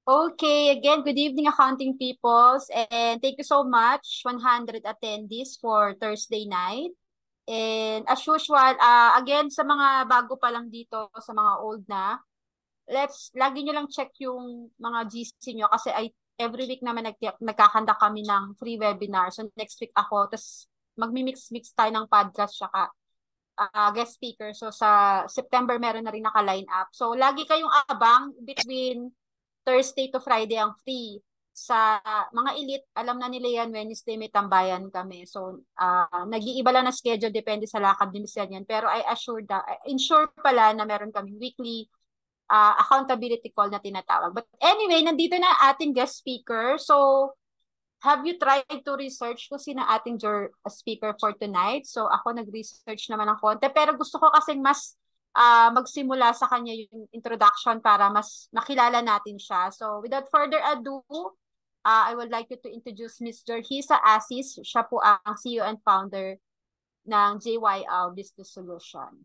Okay, again, good evening, accounting peoples, and thank you so much, 100 attendees for Thursday night. And as usual, again, sa mga bago pa lang dito, sa mga old na, lagi nyo lang check yung mga GC nyo kasi every week naman nagkakanda kami ng free webinar. So next week ako, tapos magmi-mix-mix tayo ng podcast tsaka guest speaker. So sa September meron na rin naka-line up. So lagi kayong abang between Thursday to Friday ang free. Sa mga elite, alam na nila yan, Wednesday may tambayan kami. So, nag-iiba lang na schedule, depende sa lakad ni Miss yan. Pero ensure pala na meron kami weekly accountability call na tinatawag. But anyway, nandito na ating guest speaker. So, have you tried to research kung sino ating speaker for tonight? So, ako nag-research naman ng konti. Pero gusto ko kasing mas magsimula sa kanya yung introduction para mas makilala natin siya. So, without further ado, I would like you to introduce Ms. Jorhisa Asis. Siya po ang CEO and founder ng JYL Business Solution.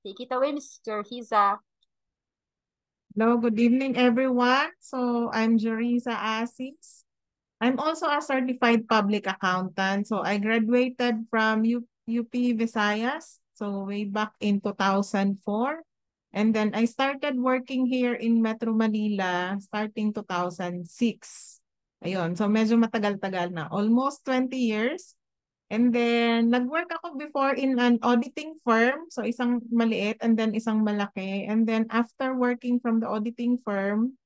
Take it away, Ms. Jorhisa. Hello, good evening, everyone. So I'm Jerisa Asis. I'm also a certified public accountant. So I graduated from UP Visayas, so way back in 2004. And then I started working here in Metro Manila starting 2006. Ayun, so medyo matagal-tagal na, almost 20 years. And then, nag-work ako before in an auditing firm. So, isang maliit and then isang malaki. And then, after working from the auditing firm,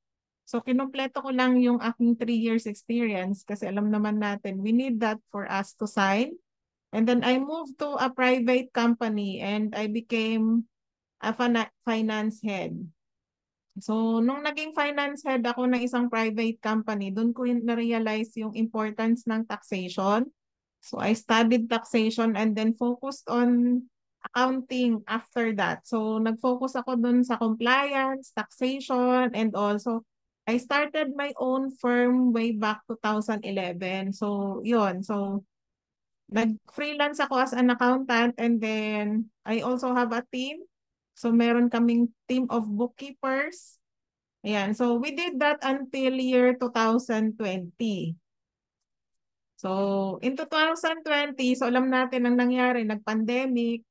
so kinumpleto ko lang yung aking 3 years experience kasi alam naman natin, we need that for us to sign. And then, I moved to a private company and I became a finance head. So, nung naging finance head ako ng isang private company, doon ko na-realize yung importance ng taxation. So, I studied taxation and then focused on accounting after that. So, nag-focus ako doon sa compliance, taxation, and also I started my own firm way back 2011. So, yun. So, nag-freelance ako as an accountant and then I also have a team. So, meron kaming team of bookkeepers. Ayan. So, we did that until year 2020. So, in 2020, so alam natin ang nangyari, nag-pandemic.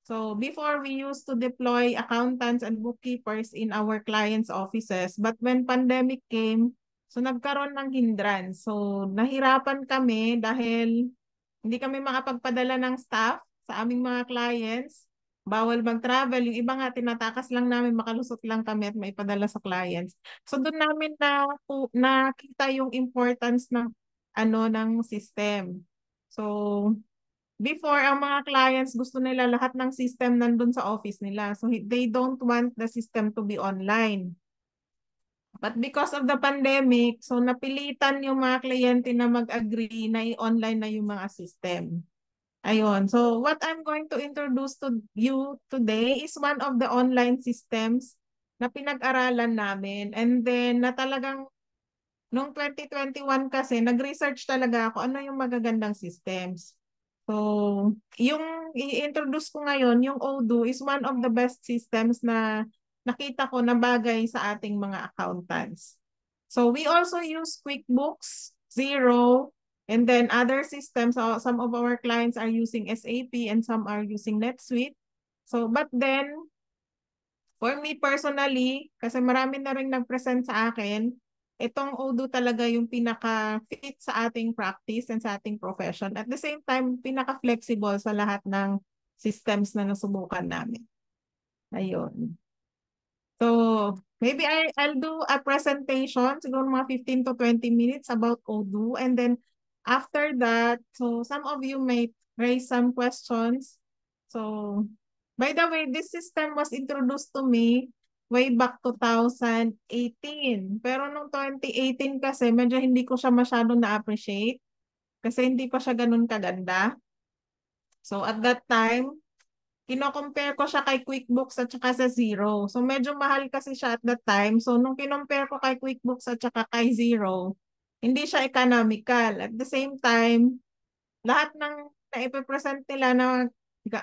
So, before we used to deploy accountants and bookkeepers in our clients' offices. But when pandemic came, so nagkaroon ng hindrance. So, nahirapan kami dahil hindi kami makapagpadala ng staff sa aming mga clients. Bawal mag-travel. Yung iba nga, tinatakas lang namin, makalusot lang kami at maipadala sa clients. So, doon namin nakita yung importance ng ng system. So, before, ang mga clients gusto nila lahat ng system nandun sa office nila. So, they don't want the system to be online. But because of the pandemic, so napilitan yung mga kliyente na mag-agree na i-online na yung mga system. Ayun. So, what I'm going to introduce to you today is one of the online systems na pinag-aralan namin. And then, na talagang noong 2021 kasi, nag-research talaga ako ano yung magagandang systems. So, yung i-introduce ko ngayon, yung Odoo is one of the best systems na nakita ko na bagay sa ating mga accountants. So, we also use QuickBooks, Xero, and then other systems. So, some of our clients are using SAP and some are using NetSuite. So, but then, for me personally, kasi marami na rin nag-present sa akin, itong Odoo talaga yung pinaka-fit sa ating practice and sa ating profession. At the same time, pinaka-flexible sa lahat ng systems na nasubukan namin. Ayun. So, maybe I'll do a presentation, siguro mga 15 to 20 minutes about Odoo. And then after that, so some of you may raise some questions. So, by the way, this system was introduced to me way back 2018. Pero nung 2018 kasi, medyo hindi ko siya masyadong na-appreciate kasi hindi pa siya ganun kaganda. So, at that time, kino-compare ko siya kay QuickBooks at saka sa Xero. So, medyo mahal kasi siya at that time. So, nung kinompare ko kay QuickBooks at saka kay Xero, hindi siya economical. At the same time, lahat ng na ipipresent nila na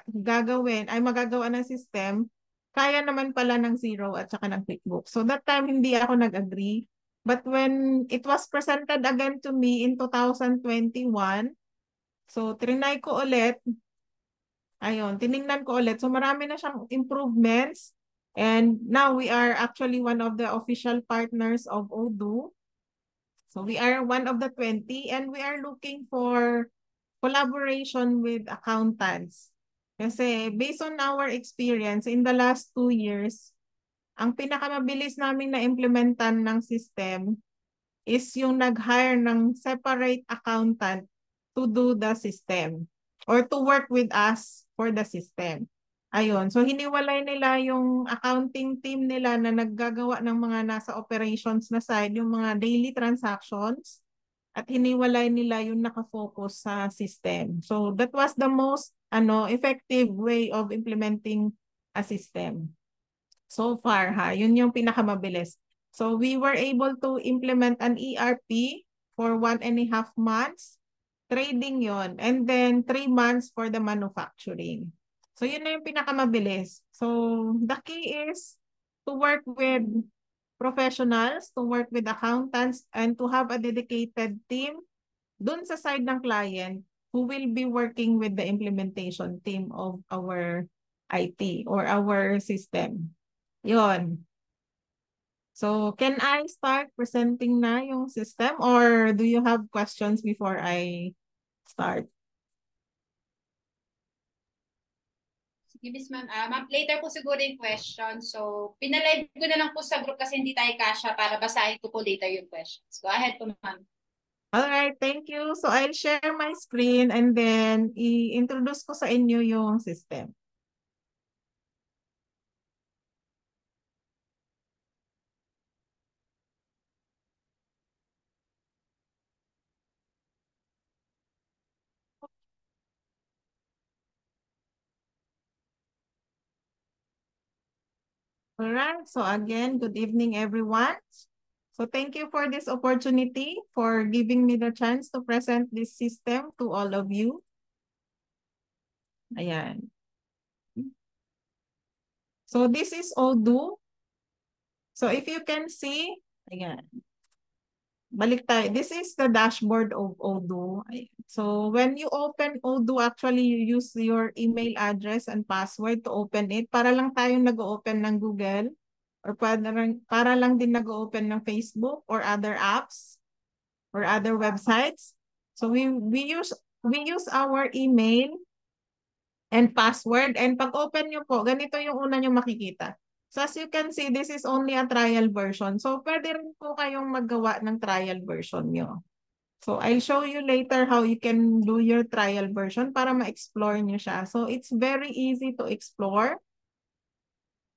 gagawin ay magagawa ng system, kaya naman pala ng Xero at saka ng QuickBooks. So that time, hindi ako nag-agree. But when it was presented again to me in 2021, so trinay ko ulit, ayun, tiningnan ko ulit. So marami na siyang improvements. And now we are actually one of the official partners of Odoo. So we are one of the 20 and we are looking for collaboration with accountants. Kasi based on our experience in the last 2 years, ang pinakamabilis namin na implementan ng system is yung nag-hire ng separate accountant to do the system or to work with us for the system. Ayun. So, hiniwalay nila yung accounting team nila na naggagawa ng mga nasa operations na side, yung mga daily transactions, at hiniwalay nila yung nakafocus sa system. So, that was the most effective way of implementing a system. So far, yun yung pinakamabilis. So we were able to implement an ERP for 1.5 months. Trading yon. And then 3 months for the manufacturing. So yun na yung pinakamabilis. So the key is to work with professionals, to work with accountants, and to have a dedicated team dun sa side ng client who will be working with the implementation team of our IT or our system. Yon. So, can I start presenting na yung system or do you have questions before I start? Sige, Miss Ma'am. Ma'am, later po siguro yung question. So, pinalive ko na lang po sa group kasi hindi tayo kasha para basahin ko po later yung questions. Go ahead po, ma'am. All right, thank you. So, I'll share my screen and then i-introduce ko sa inyo yung system. All right, so again, good evening, everyone. So thank you for this opportunity for giving me the chance to present this system to all of you. Ayan. So this is Odoo. So if you can see, ayan. Balik tayo. This is the dashboard of Odoo. So when you open Odoo, actually you use your email address and password to open it. Para lang tayong nag-open ng Google or para lang din nag-open ng Facebook or other apps or other websites. So we use our email and password, and pag open nyo po, ganito yung una nyo makikita. So as you can see, this is only a trial version. So pwede rin po kayong maggawa ng trial version nyo. So I'll show you later how you can do your trial version para ma-explore nyo siya. So it's very easy to explore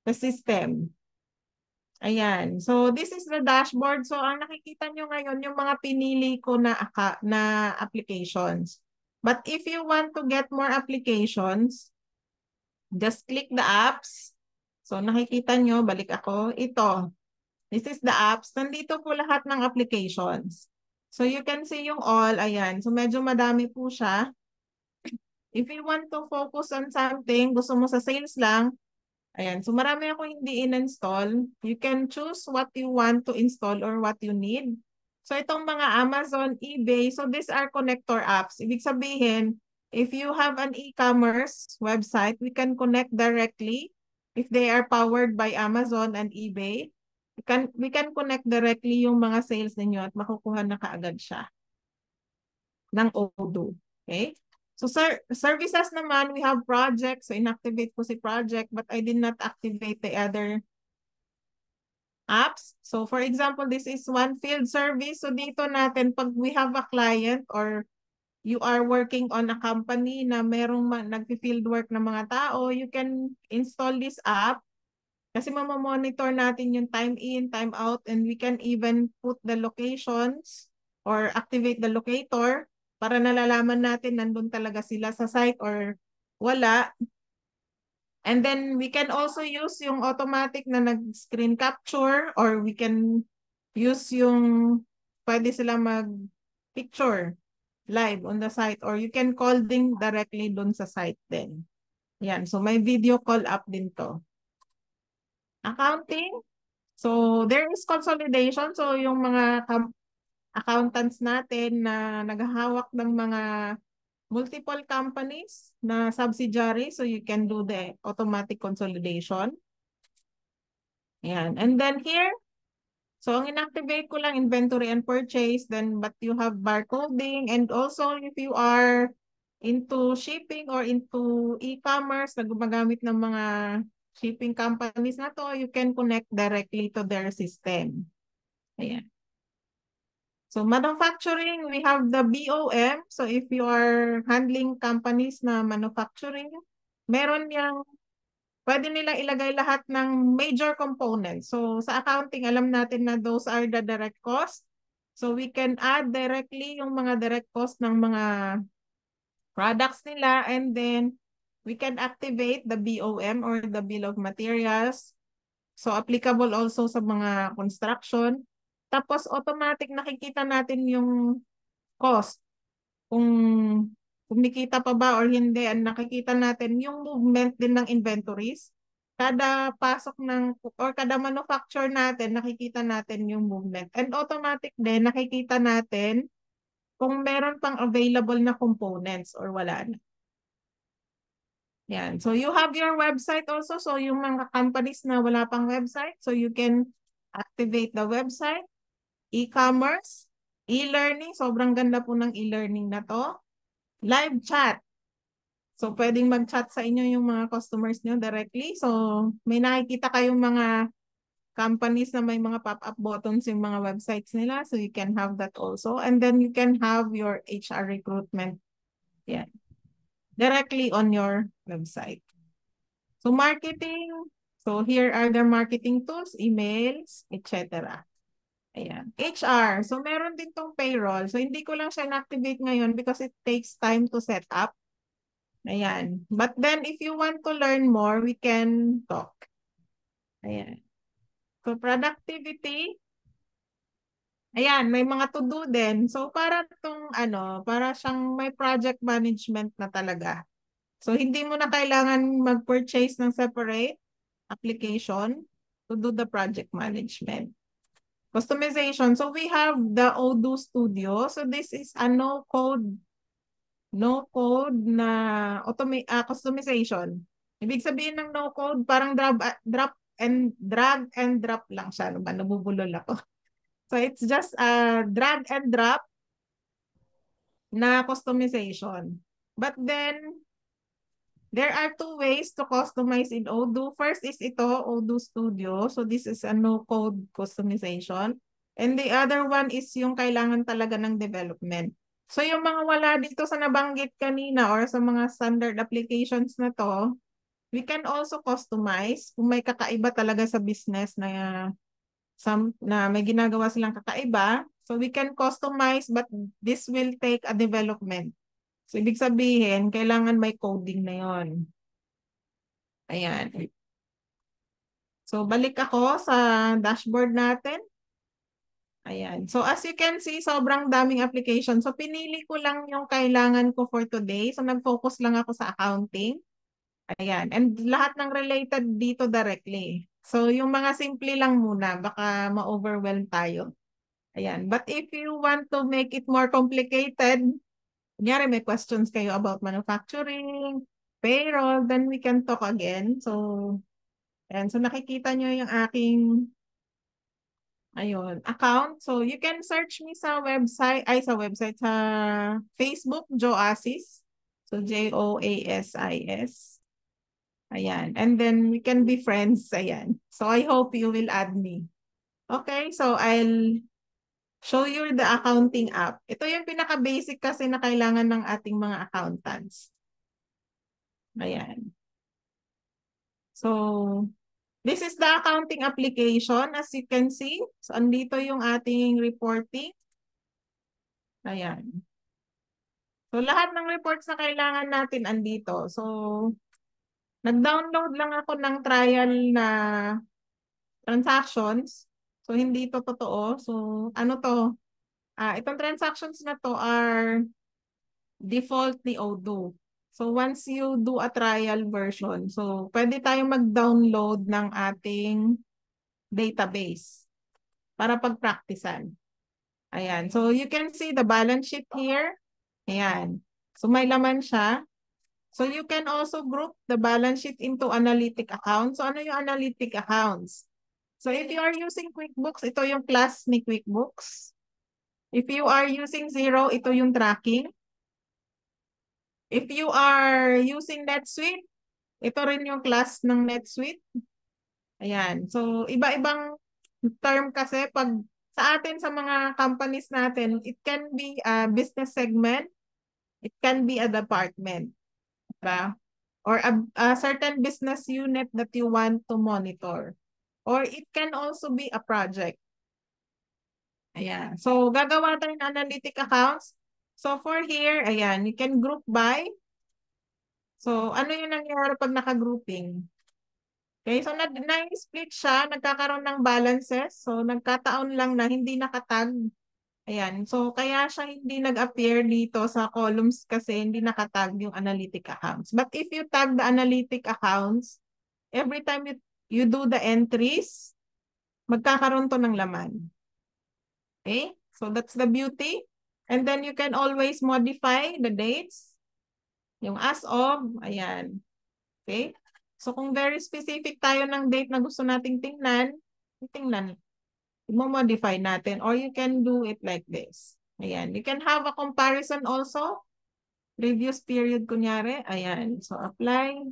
the system. Ayan. So this is the dashboard. So ang nakikita nyo ngayon, yung mga pinili ko na applications. But if you want to get more applications, just click the apps. So nakikita nyo, balik ako. Ito. This is the apps. Nandito po lahat ng applications. So you can see yung all. Ayan. So medyo madami po siya. If you want to focus on something, gusto mo sa sales lang, ayan. So marami ako hindi in-install. You can choose what you want to install or what you need. So itong mga Amazon, eBay, so these are connector apps. Ibig sabihin, if you have an e-commerce website, we can connect directly. If they are powered by Amazon and eBay, we can connect directly yung mga sales ninyo at makukuha na kaagad siya ng Odoo. Okay? So services naman, we have projects. So inactivate ko si project but I did not activate the other apps. So for example, this is one field service. So dito natin, pag we have a client or you are working on a company na merong nag-field work ng mga tao, you can install this app kasi mamamonitor natin yung time in, time out, and we can even put the locations or activate the locator para nalalaman natin nandun talaga sila sa site or wala. And then we can also use yung automatic na nag-screen capture or we can use yung pwede sila mag-picture live on the site or you can call din directly dun sa site din. Yan. So may video call up din to. Accounting. So, there is consolidation. So, yung mga accountants natin na naghahawak ng mga multiple companies na subsidiary. So, you can do the automatic consolidation. Ayan. And then here, so ang inactivate ko lang inventory and purchase, then but you have barcoding, and also if you are into shipping or into e-commerce na gumagamit ng mga shipping companies na to, you can connect directly to their system. Ayan. So manufacturing, we have the BOM. So if you are handling companies na manufacturing, meron yang pwede nilang ilagay lahat ng major components. So sa accounting, alam natin na those are the direct costs. So we can add directly yung mga direct costs ng mga products nila, and then we can activate the BOM or the bill of materials. So applicable also sa mga construction. Tapos automatic nakikita natin yung cost. Kung kumikita pa ba or hindi, and nakikita natin yung movement din ng inventories. Kada pasok ng or kada manufacture natin, nakikita natin yung movement. And automatic din, nakikita natin kung meron pang available na components or wala na. Yan. So you have your website also. So yung mga companies na wala pang website, so you can activate the website, e-commerce, e-learning. Sobrang ganda po ng e-learning na to. Live chat. So pwedeng mag-chat sa inyo yung mga customers nyo directly. So may nakikita kayong mga companies na may mga pop-up buttons yung mga websites nila. So you can have that also. And then you can have your HR recruitment. Yeah. Directly on your website. So marketing, so here are the marketing tools, emails, etc. Ayan. HR, so meron din tong payroll. So hindi ko lang siya na-activate ngayon because it takes time to set up. Ayan. But then if you want to learn more, we can talk. Ayan. So productivity, ayan, may mga to-do din. So para tong para siyang may project management na talaga. So hindi mo na kailangan mag-purchase ng separate application to do the project management. Customization. So we have the Odoo Studio. So this is a no-code na customization. Ibig sabihin ng no-code, parang drag and drop lang siya. Ano ba? Nabubulol ako. So it's just a drag and drop na customization. But then, there are two ways to customize in Odoo. First is ito, Odoo Studio. So this is a no-code customization. And the other one is yung kailangan talaga ng development. So yung mga wala dito sa nabanggit kanina or sa mga standard applications na to, we can also customize kung may kakaiba talaga sa business na may ginagawa silang kakaiba. So we can customize, but this will take a development. So ibig sabihin, kailangan may coding na yon. Ayan. So balik ako sa dashboard natin. Ayan. So as you can see, sobrang daming application. So pinili ko lang yung kailangan ko for today. So nag-focus lang ako sa accounting. Ayan. And lahat ng related dito directly. So yung mga simple lang muna, baka ma-overwhelm tayo. Ayan. But if you want to make it more complicated, kunyari may questions kayo about manufacturing, payroll, then we can talk again. So, ayan. So nakikita nyo yung aking account. So you can search me sa website, sa Facebook, Joasis. So Joasis. Ayan. And then we can be friends. Ayan. So I hope you will add me. Okay, so I'll show you the accounting app. Ito yung pinaka-basic kasi na kailangan ng ating mga accountants. Ayan. So, this is the accounting application. As you can see, so andito yung ating reporting. Ayan. So, lahat ng reports na kailangan natin andito. So, nag-download lang ako ng trial na transactions. So, hindi ito totoo. So, ano to? Itong transactions na to are default ni Odoo. So once you do a trial version, so pwede tayong mag-download ng ating database para pag-practicean. Ayan. So you can see the balance sheet here. Ayan. So may laman siya. So you can also group the balance sheet into analytic accounts. So ano yung analytic accounts? So if you are using QuickBooks, ito yung class ni QuickBooks. If you are using Xero, ito yung tracking. If you are using NetSuite, ito rin yung class ng NetSuite. Ayan. So iba-ibang term kasi pag sa atin sa mga companies natin, it can be a business segment, it can be a department, diba? Or a certain business unit that you want to monitor. Or it can also be a project. Ayan. So, gagawa tayo ng analytic accounts. So, for here, ayan, you can group by. So, ano yung nangyayari pag naka-grouping? Okay, so na-split siya, nagkakaroon ng balances. So, nagkataon lang na hindi nakatag. Ayan. So, kaya siya hindi nag-appear dito sa columns kasi hindi nakatag yung analytic accounts. But if you tag the analytic accounts, every time you do the entries, magkakaroon to ng laman. Okay? So, that's the beauty. And then you can always modify the dates. Yung as of, ayan. Okay? So, kung very specific tayo ng date na gusto nating tingnan, i-modify natin. Or you can do it like this. Ayan. You can have a comparison also. Previous period, kunyari. Ayan. So, apply.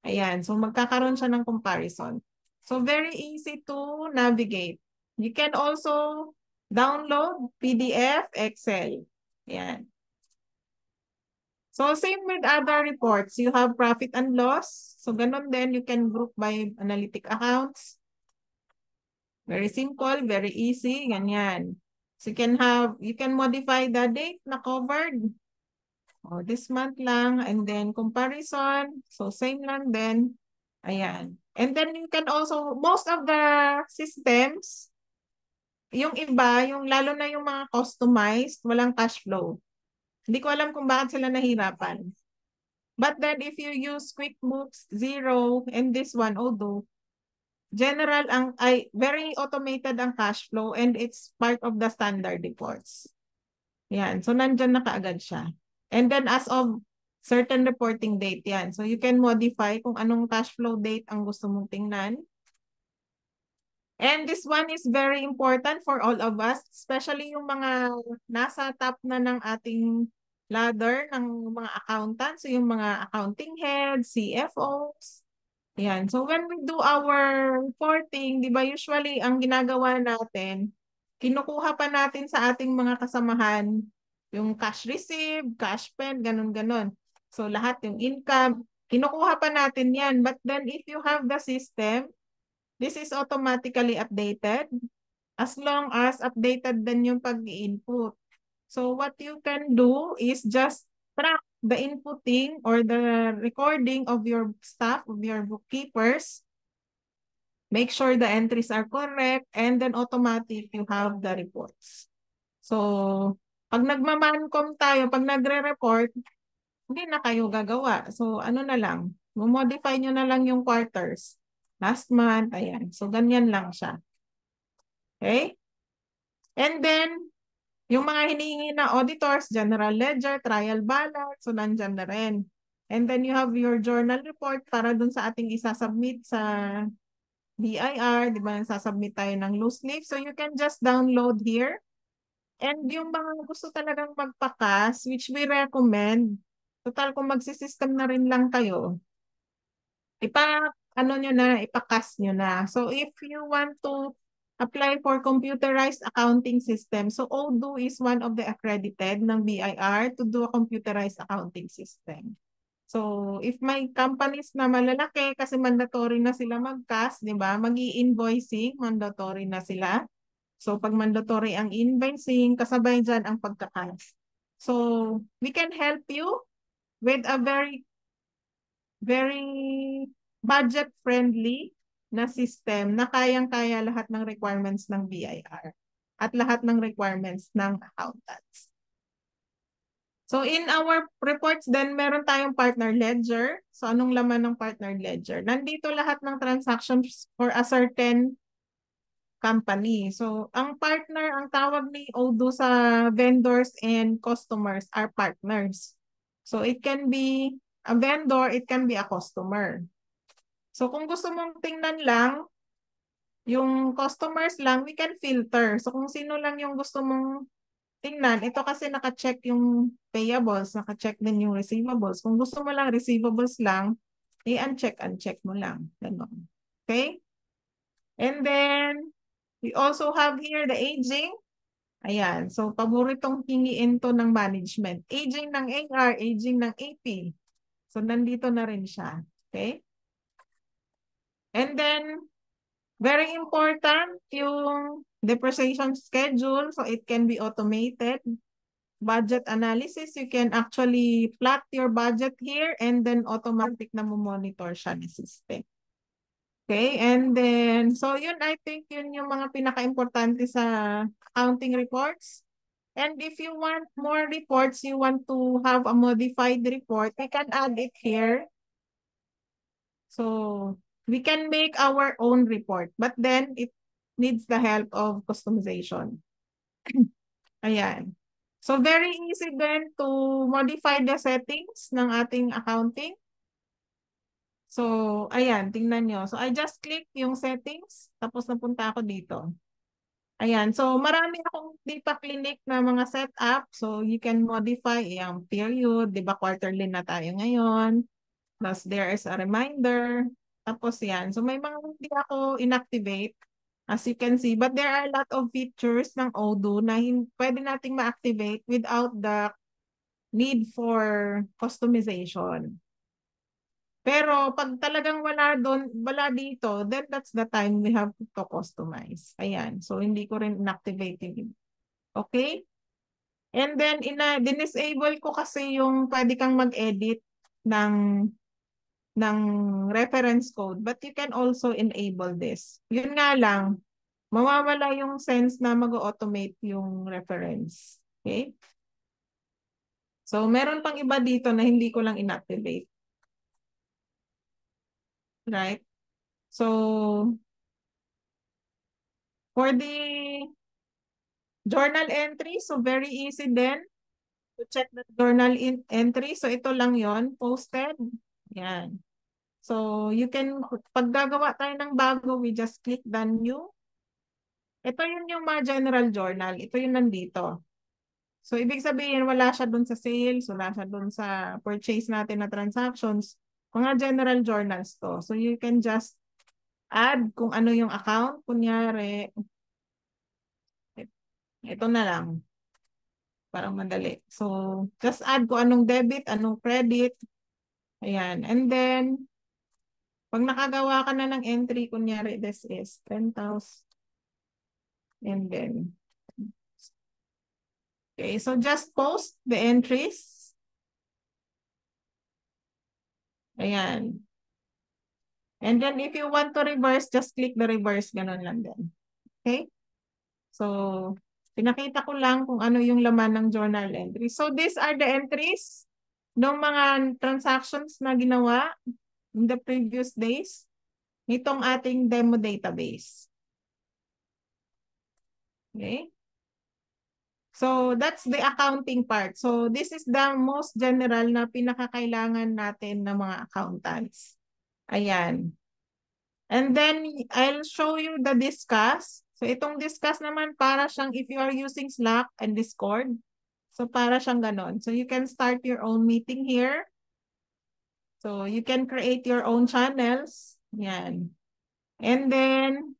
Ayan. So, magkakaroon siya ng comparison. So, very easy to navigate. You can also download PDF, Excel. Ayan. So, same with other reports. You have profit and loss. So, ganun din, you can group by analytic accounts. Very simple, very easy. Ganyan. So, you can modify the date na covered. O, this month lang. And then, comparison. So, same lang din. Ayan. And then, you can also, most of the systems, yung iba, yung lalo na yung mga customized, walang cash flow. Hindi ko alam kung bakit sila nahirapan. But then if you use QuickBooks, Xero, and this one, Odoo, general very automated ang cash flow and it's part of the standard reports. Yan. So, nandyan na kaagad siya. And then as of certain reporting date yan. So, you can modify kung anong cash flow date ang gusto mong tingnan. And this one is very important for all of us, especially yung mga nasa top na ng ating ladder ng mga accountants, so yung mga accounting heads, CFOs. Yan. So when we do our reporting, di ba usually ang ginagawa natin, kinukuha pa natin sa ating mga kasamahan yung cash received, cash spent, ganun-ganun. So lahat yung income, kinukuha pa natin yan. But then if you have the system, this is automatically updated as long as updated din yung pag-input. So what you can do is just track the inputting or the recording of your staff, of your bookkeepers. Make sure the entries are correct and then automatic you have the reports. So pag nagmamancom tayo, pag nagre-report, hindi na kayo gagawa. So ano na lang, modify nyo na lang yung quarters. Last month, ayan. So, ganyan lang siya. Okay? And then, yung mga hinihingi na auditors, general ledger, trial balance, so nandyan na rin. And then you have your journal report para dun sa ating isasubmit sa BIR, di ba? Sasubmit tayo ng loose leaf. So, you can just download here. And yung mga gusto talagang magpakas, which we recommend, total kung magsisystem na rin lang kayo, ipakas nyo na. So if you want to apply for computerized accounting system, so Odoo is one of the accredited ng BIR to do a computerized accounting system. So if may companies na malalaki kasi mandatory na sila mag-cash, di ba? Mag-i-invoicing, mandatory na sila. So pag mandatory ang invoicing, kasabay dyan ang pagka-cash. So we can help you with a very budget-friendly na system na kayang-kaya lahat ng requirements ng BIR at lahat ng requirements ng accountants. So in our reports then meron tayong partner ledger. So anong laman ng partner ledger? Nandito lahat ng transactions for a certain company. So ang partner, ang tawag ni Odoo sa vendors and customers are partners. So it can be a vendor, it can be a customer. So kung gusto mong tingnan lang yung customers lang, we can filter. So kung sino lang yung gusto mong tingnan, ito kasi naka-check yung payables, naka-check din yung receivables. Kung gusto mo lang receivables lang, i-uncheck mo lang. Ganun. Okay? And then, we also have here the aging. Ayan. So, paboritong hingiin to ng management. Aging ng AR, aging ng AP. So, nandito na rin siya. Okay? And then, very important yung depreciation schedule. So, it can be automated. Budget analysis, you can actually plot your budget here and then automatic na mo-monitor siya ni system. Okay, and then, so yun, I think yun yung mga pinaka-importante sa accounting reports. And if you want more reports, you want to have a modified report, we can add it here. So, we can make our own report, but then it needs the help of customization. Ayan. So, very easy then to modify the settings ng ating accounting. So, ayan, tingnan nyo. So, I just click yung settings, tapos napunta ako dito. Ayan, so marami akong di pa clinic na mga setup. So, you can modify yung period. Di ba, quarterly na tayo ngayon. Plus, there is a reminder. Tapos yan. So, may mga hindi ako inactivate. As you can see, but there are a lot of features ng Odoo na pwede nating ma-activate without the need for customization. Pero pag talagang wala dito, then that's the time we have to customize. Ayan. So, hindi ko rin inactivate yun. Okay? And then, disable ko kasi yung pwede kang mag-edit ng ng reference code, but you can also enable this. Yun nga lang, mawawala yung sense na mag-automate yung reference. Okay? So, meron pang iba dito na hindi ko lang inactivate. Right? So, for the journal entry, so very easy din to check the journal entry. So, ito lang yon posted. Yan. So, you can, pag gagawa tayo ng bago, we just click the new. Ito yun yung mga general journal. Ito yung nandito. So, ibig sabihin, wala siya dun sa sales, wala siya dun sa purchase natin na transactions. Mga general journals to. So, you can just add kung ano yung account. Kunyari, ito na lang. Parang madali. So, just add kung anong debit, anong credit. Ayan. And then, pag nakagawa ka na ng entry, kunyari, this is 10,000. And then, okay, so just post the entries. Ayan. And then if you want to reverse, just click the reverse. Ganun lang din. Okay? So, pinakita ko lang kung ano yung laman ng journal entry. So, these are the entries ng mga transactions na ginawa in the previous days nitong ating demo database. Okay? So, that's the accounting part. So, this is the most general na pinakakailangan natin ng mga accountants. Ayan. And then, I'll show you the discuss. So, itong discuss naman para siyang if you are using Slack and Discord. So, para siyang ganon. So, you can start your own meeting here. So, you can create your own channels. Yan. And then,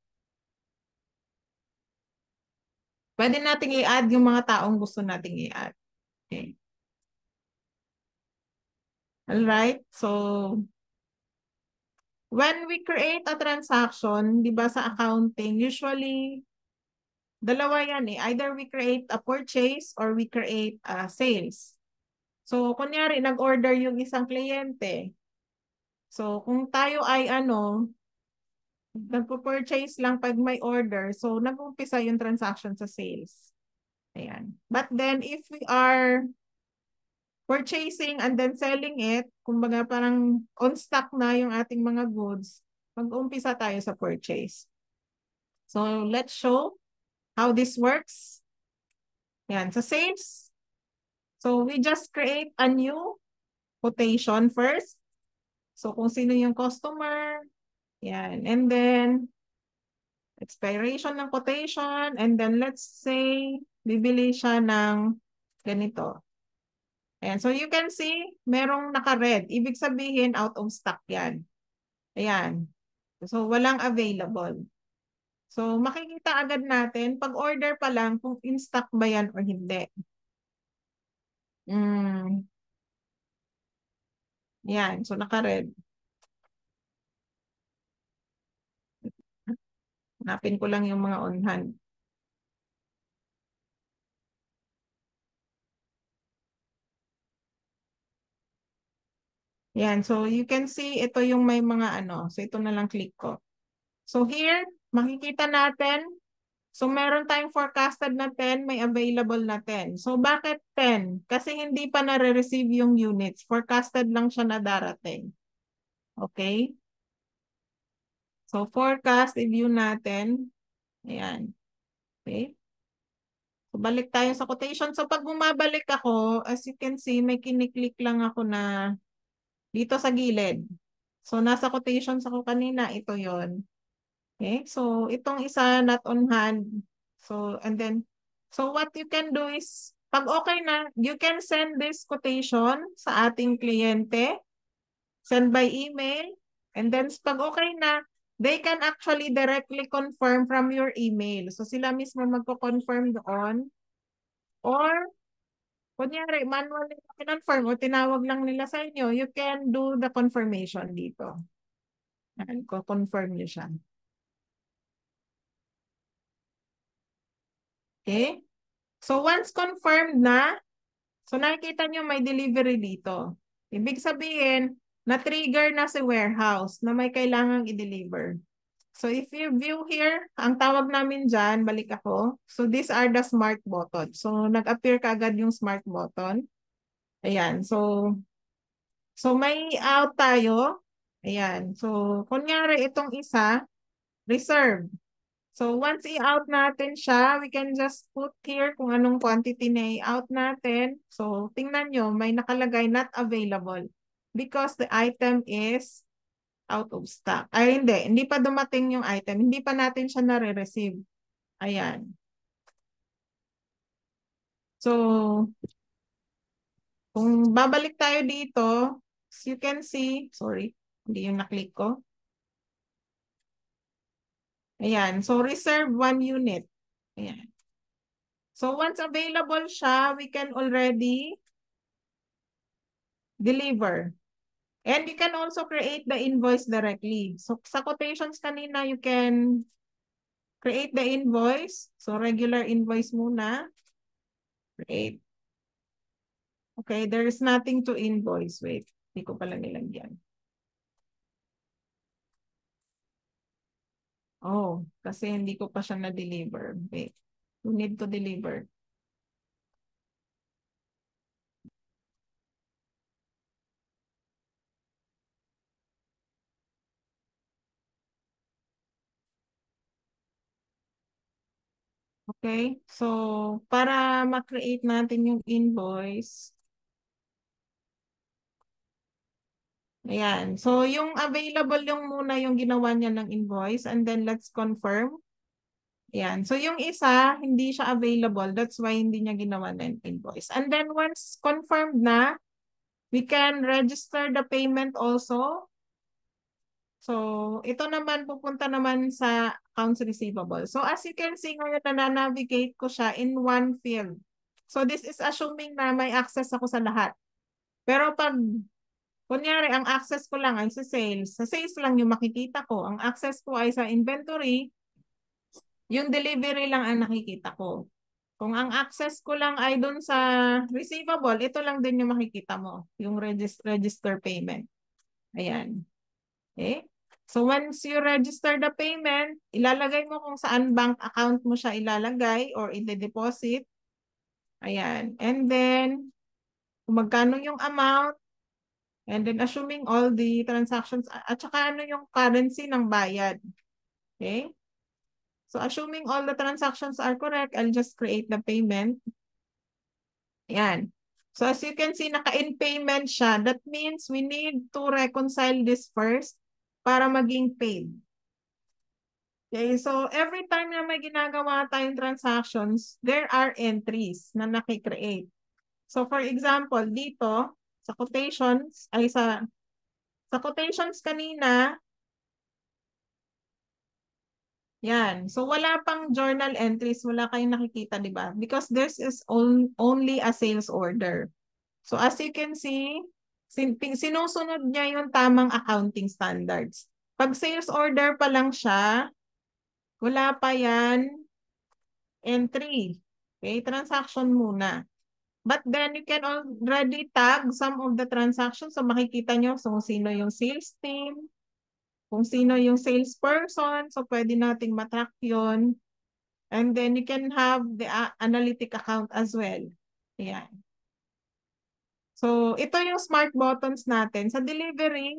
pwede nating i-add yung mga taong gusto nating i-add. Okay. Alright. So, when we create a transaction, di ba sa accounting, usually, dalawa yan eh. Either we create a purchase or we create a sales. So, kunyari, nag-order yung isang kliyente. So, kung tayo ay nagpo-purchase lang pag may order, so nag-umpisa yung transaction sa sales. Ayan. But then, if we are purchasing and then selling it, kumbaga parang on stock na yung ating mga goods, mag-umpisa tayo sa purchase. So let's show how this works. Yan, sa sales. So we just create a new quotation first. So kung sino yung customer, yan. And then expiration ng quotation, and then let's say bibili siya ng ganito. Ayan. So you can see, merong naka-red. Ibig sabihin, out of stock yan. Ayan. So walang available. So makikita agad natin, pag order pa lang, kung in stock ba yan or hindi. Yan. So naka-red. Hanapin ko lang yung mga on hand. Yan. So you can see, ito yung may mga ano. So ito na lang click ko. So here, makikita natin, so meron tayong forecasted na 10, may available na 10. So bakit 10? Kasi hindi pa nare-receive yung units. Forecasted lang siya na darating. Okay? So forecast, i-view natin. Ayan. Okay? So balik tayo sa quotation. So pag bumabalik ako, as you can see, may kiniklik lang ako na dito sa gilid. So nasa quotations ako kanina, ito yon. Okay, so itong isa not on hand. So, and then, so what you can do is, pag okay na, you can send this quotation sa ating kliyente, send by email, and then pag okay na, they can actually directly confirm from your email. So sila mismo magko-confirm doon, or kunyari, manually confirm o tinawag lang nila sa inyo, you can do the confirmation dito. And confirm nyo siya. Okay? So once confirmed na, so nakikita nyo may delivery dito. Ibig sabihin, na-trigger na si warehouse na may kailangang i-deliver. So if you view here, ang tawag namin dyan, balik ako. So these are the smart button. So nag-appear kaagad yung smart button. Ayan. So may out tayo. Ayan. So kunyari itong isa, reserve. So once i-out natin siya, we can just put here kung anong quantity na i-out natin. So tingnan nyo, may nakalagay not available because the item is out of stock. Ay hindi pa dumating yung item. Hindi pa natin siya nare-receive. Ayan. So kung babalik tayo dito, as you can see, sorry, hindi yung naklik ko. Ayan. So reserve 1 unit. Ayan. So once available siya, we can already deliver. And you can also create the invoice directly. So sa quotations kanina, you can create the invoice. So regular invoice muna. Create. Okay, there is nothing to invoice. Wait, hindi ko pala nilagyan. Oh, kasi hindi ko pa siya na-deliver. Wait, you need to deliver. Okay, so para ma-create natin yung invoice, ayan. So yung available yung muna yung ginawa niya ng invoice, and then let's confirm. Ayan. So yung isa, hindi siya available. That's why hindi niya ginawa ng invoice. And then once confirmed na, we can register the payment also. So ito naman, pupunta naman sa accounts receivable. So as you can see ngayon, na-navigate ko siya in one field. So this is assuming na may access ako sa lahat. Pero pag, kunyari, ang access ko lang ay sa sales lang yung makikita ko. Ang access ko ay sa inventory, yung delivery lang ang nakikita ko. Kung ang access ko lang ay dun sa receivable, ito lang din yung makikita mo, yung register payment. Ayan. Okay? So once you register the payment, ilalagay mo kung saan bank account mo siya ilalagay or i-deposit. Ayan. And then, kung magkano yung amount, and then assuming all the transactions, at saka ano yung currency ng bayad. Okay? So assuming all the transactions are correct, I'll just create the payment. Yan. So as you can see, naka-in payment siya. That means we need to reconcile this first para maging paid. Okay, so every time na may ginagawa tayong transactions, there are entries na nakikreate. So for example, dito, sa quotations, sa quotations kanina, yan. So wala pang journal entries, wala kayong nakikita, di ba? Because this is only a sales order. So as you can see, sinusunod niya yung tamang accounting standards. Pag sales order pa lang siya, wala pa yan entry. Okay, transaction muna. But then you can already tag some of the transactions. So makikita nyo kung sino yung sales team, kung sino yung salesperson. So pwede nating matrack yun. And then you can have the analytic account as well. Ayan. So ito yung smart buttons natin. Sa delivery,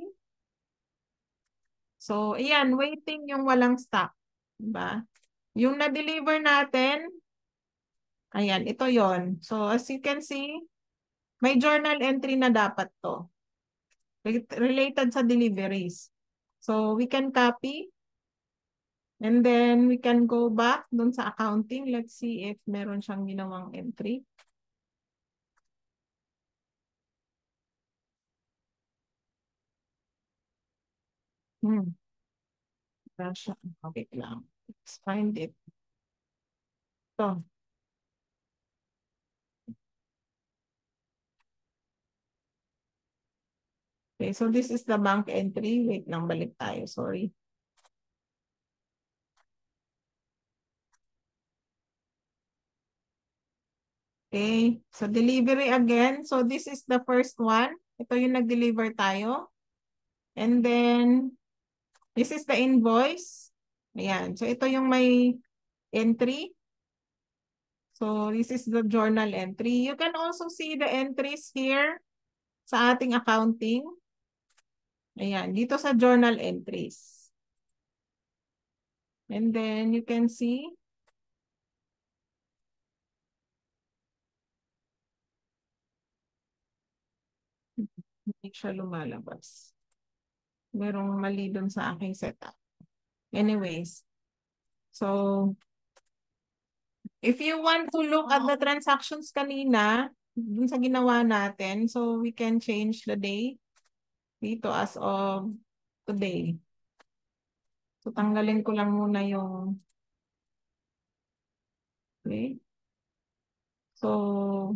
so ayan, waiting yung walang stock. Diba? Yung na-deliver natin, ayan, ito yon. So as you can see, may journal entry na dapat to. Related sa deliveries. So we can copy and then we can go back dun sa accounting. Let's see if meron siyang ginawang entry. Okay lang. Let's find it. So, okay, so this is the bank entry. Wait lang, balik tayo. Sorry. Okay, so delivery again. So this is the first one. Ito yung nag-deliver tayo. And then, this is the invoice. Ayan. So ito yung may entry. So this is the journal entry. You can also see the entries here sa ating accounting. Ayan, dito sa journal entries. And then you can see hindi siya lumalabas. Merong mali dun sa aking setup. Anyways, so if you want to look at the transactions kanina, dun sa ginawa natin, so we can change the day dito as of today. So tanggalin ko lang muna yung okay. So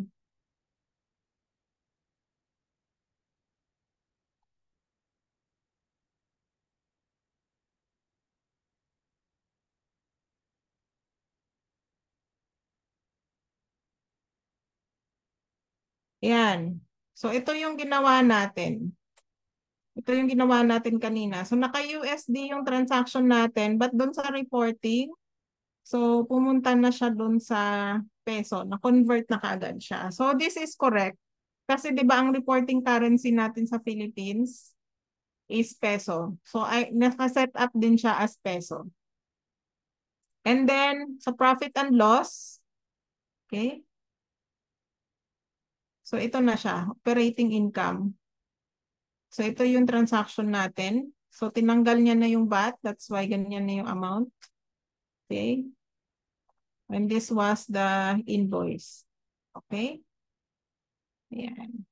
yan. So ito yung ginawa natin. Ito yung ginawa natin kanina. So naka-USD yung transaction natin, but doon sa reporting, so pumunta na siya doon sa peso, na-convert na kaagad siya. So this is correct. Kasi 'di ba ang reporting currency natin sa Philippines is peso. So naka-set up din siya as peso. And then sa profit and loss, okay? So ito na siya, operating income. So ito yung transaction natin. So tinanggal niya na yung VAT, that's why ganyan na yung amount. Okay? And this was the invoice. Okay? Ayan.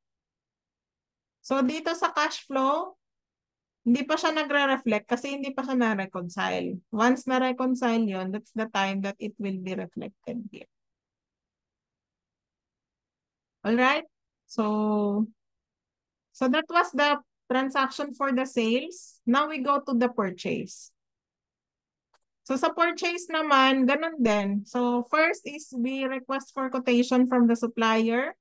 So dito sa cash flow, hindi pa siya nagre-reflect kasi hindi pa siya na-reconcile. Once na-reconcile yun, that's the time that it will be reflected here. Alright? So that was the transaction for the sales. Now we go to the purchase. So sa purchase naman, ganun din. So first is we request for quotation from the supplier.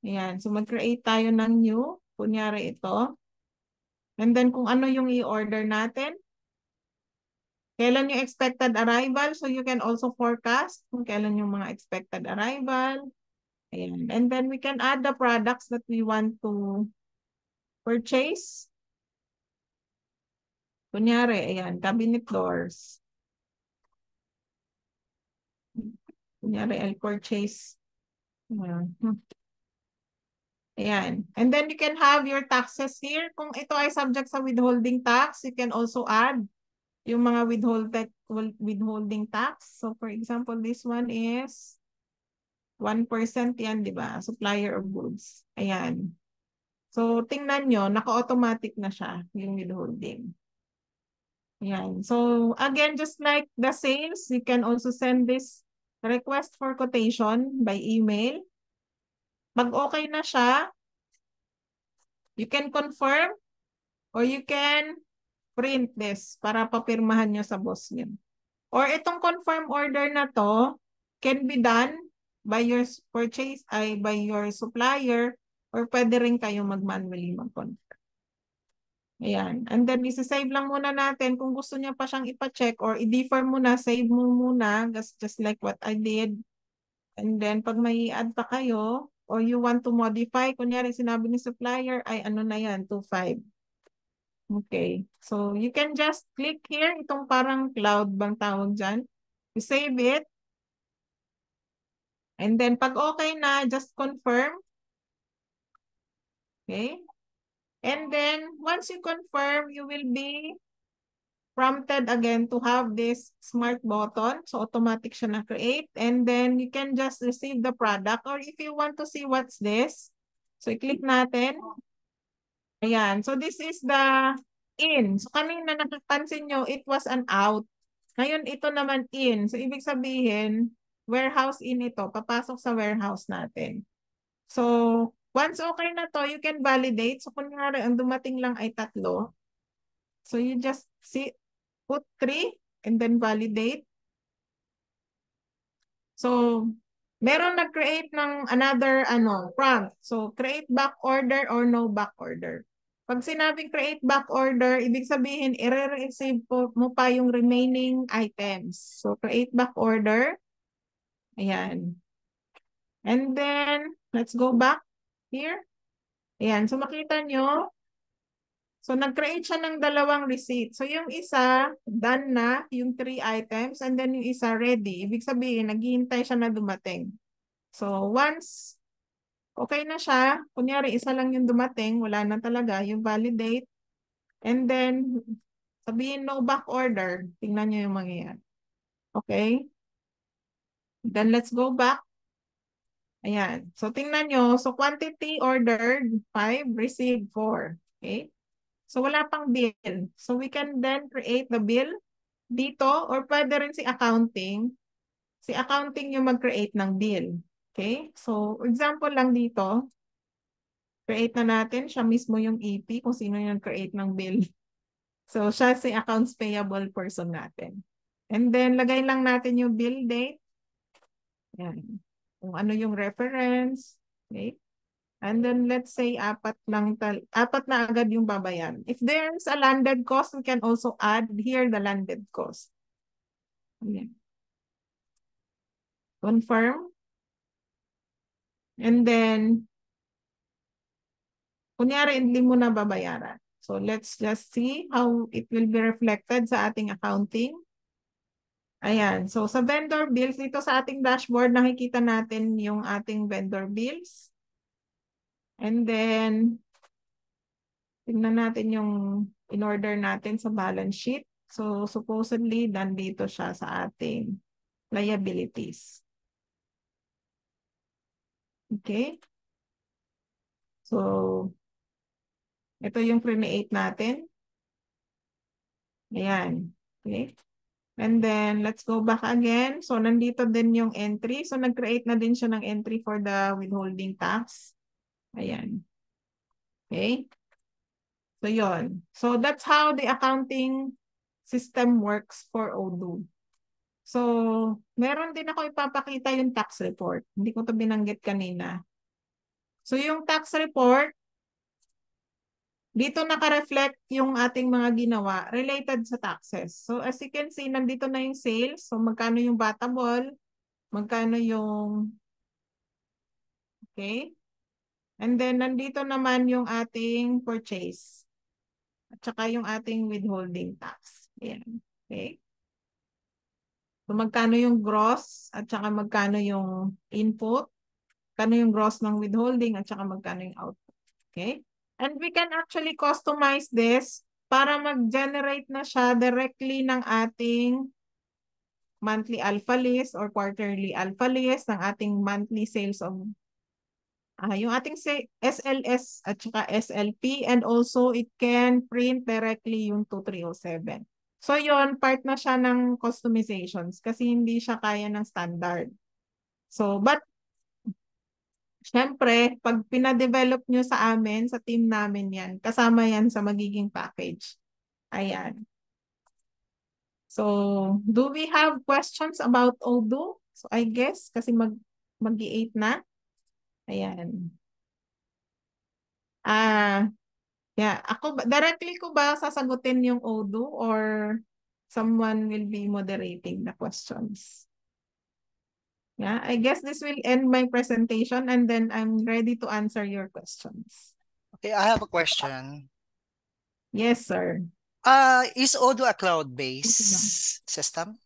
Ayan. So mag-create tayo ng new. Kunyari ito. And then kung ano yung i-order natin. Kailan yung expected arrival. So you can also forecast kung kailan yung mga expected arrival. Ayan. And then we can add the products that we want to purchase. Kunyari, ayan, cabinet doors. Kunyari, I'll purchase. Ayan. And then you can have your taxes here. Kung ito ay subject sa withholding tax, you can also add yung mga withholding tax. So for example, this one is 1% yan, di ba? Supplier of goods. Ayan. So tingnan nyo, naka-automatic na siya yung withholding. Ayan. So again, just like the sales, you can also send this request for quotation by email. Pag okay na siya, you can confirm or you can print this para papirmahan nyo sa boss nyo. Or itong confirm order na to can be done by your by your supplier, or pwede rin kayo mag-manually mag-confirm. Ayan. And then, isi-save lang muna natin. Kung gusto niya pa siyang ipa-check or i-defer muna, save mo muna, just like what I did. And then, pag may add pa kayo, or you want to modify, kunyari sinabi ni supplier, ay ano na yan, 2.5. Okay. So, you can just click here, itong parang cloud bang tawag dyan. You save it. And then, pag okay na, just confirm. Okay. And then, once you confirm, you will be prompted again to have this smart button. So, automatic siya na-create. And then, you can just receive the product. Or if you want to see what's this, so, i-click natin. Ayan. So, this is the in. So, kanina napapansin nyo, it was an out. Ngayon, ito naman in. So, ibig sabihin, warehouse in ito. Papasok sa warehouse natin. So, once okay na to, you can validate. So, kunyari, ang dumating lang ay 3. So, you just put 3 and then validate. So, meron nag-create ng another prompt. So, create back order or no back order. Pag sinabing create back order, ibig sabihin, i-receive mo pa yung remaining items. So, create back order. Ayan. And then, let's go back here. Ayan. So, makita nyo. So, nag-create siya ng 2 receipt. So, yung isa, done na, yung 3 items, and then yung isa, ready. Ibig sabihin, naghihintay siya na dumating. So, once okay na siya, kunyari, isa lang yung dumating, wala na talaga, yung validate, and then, sabihin no back order. Tingnan nyo yung mangyayari. Okay? Then, let's go back. Ayan. So, tingnan nyo. So, quantity ordered, 5, received 4. Okay? So, wala pang bill. So, we can then create the bill dito, or pwede rin si accounting. Si accounting yung mag-create ng bill. Okay? So, example lang dito. Create na natin. Siya mismo yung EP kung sino yung create ng bill. So, siya si accounts payable person natin. And then, lagay lang natin yung bill date. Yan. Kung ano yung reference. Okay? And then, let's say, apat na agad yung babayan. If there's a landed cost, we can also add here the landed cost. Yan. Confirm. And then, kunyari, hindi mo na babayaran. So, let's just see how it will be reflected sa ating accounting. Ayan. So, sa vendor bills, dito sa ating dashboard, nakikita natin yung ating vendor bills. And then, tingnan natin yung in-order natin sa balance sheet. So, supposedly, nandito siya sa ating liabilities. Okay? So, ito yung create natin. Ayan. Okay? And then, let's go back again. So, nandito din yung entry. So, nag-create na din siya ng entry for the withholding tax. Ayan. Okay? So, yon. So, that's how the accounting system works for Odoo. So, meron din ako ipapakita yung tax report. Hindi ko ito binanggit kanina. So, yung tax report, dito naka-reflect yung ating mga ginawa related sa taxes. So, as you can see, nandito na yung sales. So, magkano yung batable, magkano yung Okay? And then, nandito naman yung ating purchase. At saka yung ating withholding tax. Ayan. Okay? So, magkano yung gross at saka magkano yung input, magkano yung gross ng withholding at saka magkano yung output. Okay? And we can actually customize this para mag-generate na siya directly ng ating monthly alpha list or quarterly alpha list, ng ating monthly sales of yung ating SLS at saka SLP, and also it can print directly yung 2307. So yon, part na siya ng customizations kasi hindi siya kaya ng standard. So, but syempre, pag pina-develop nyo sa amin, sa team namin yan, kasama yan sa magiging package. Ayan. So, do we have questions about Odoo? So, I guess, kasi mag-8 na. Ayan. Yeah, directly ko ba sasagutin yung Odoo or someone will be moderating the questions? Yeah, I guess this will end my presentation and then I'm ready to answer your questions. Okay, I have a question. Yes, sir. Is Odoo a cloud-based system?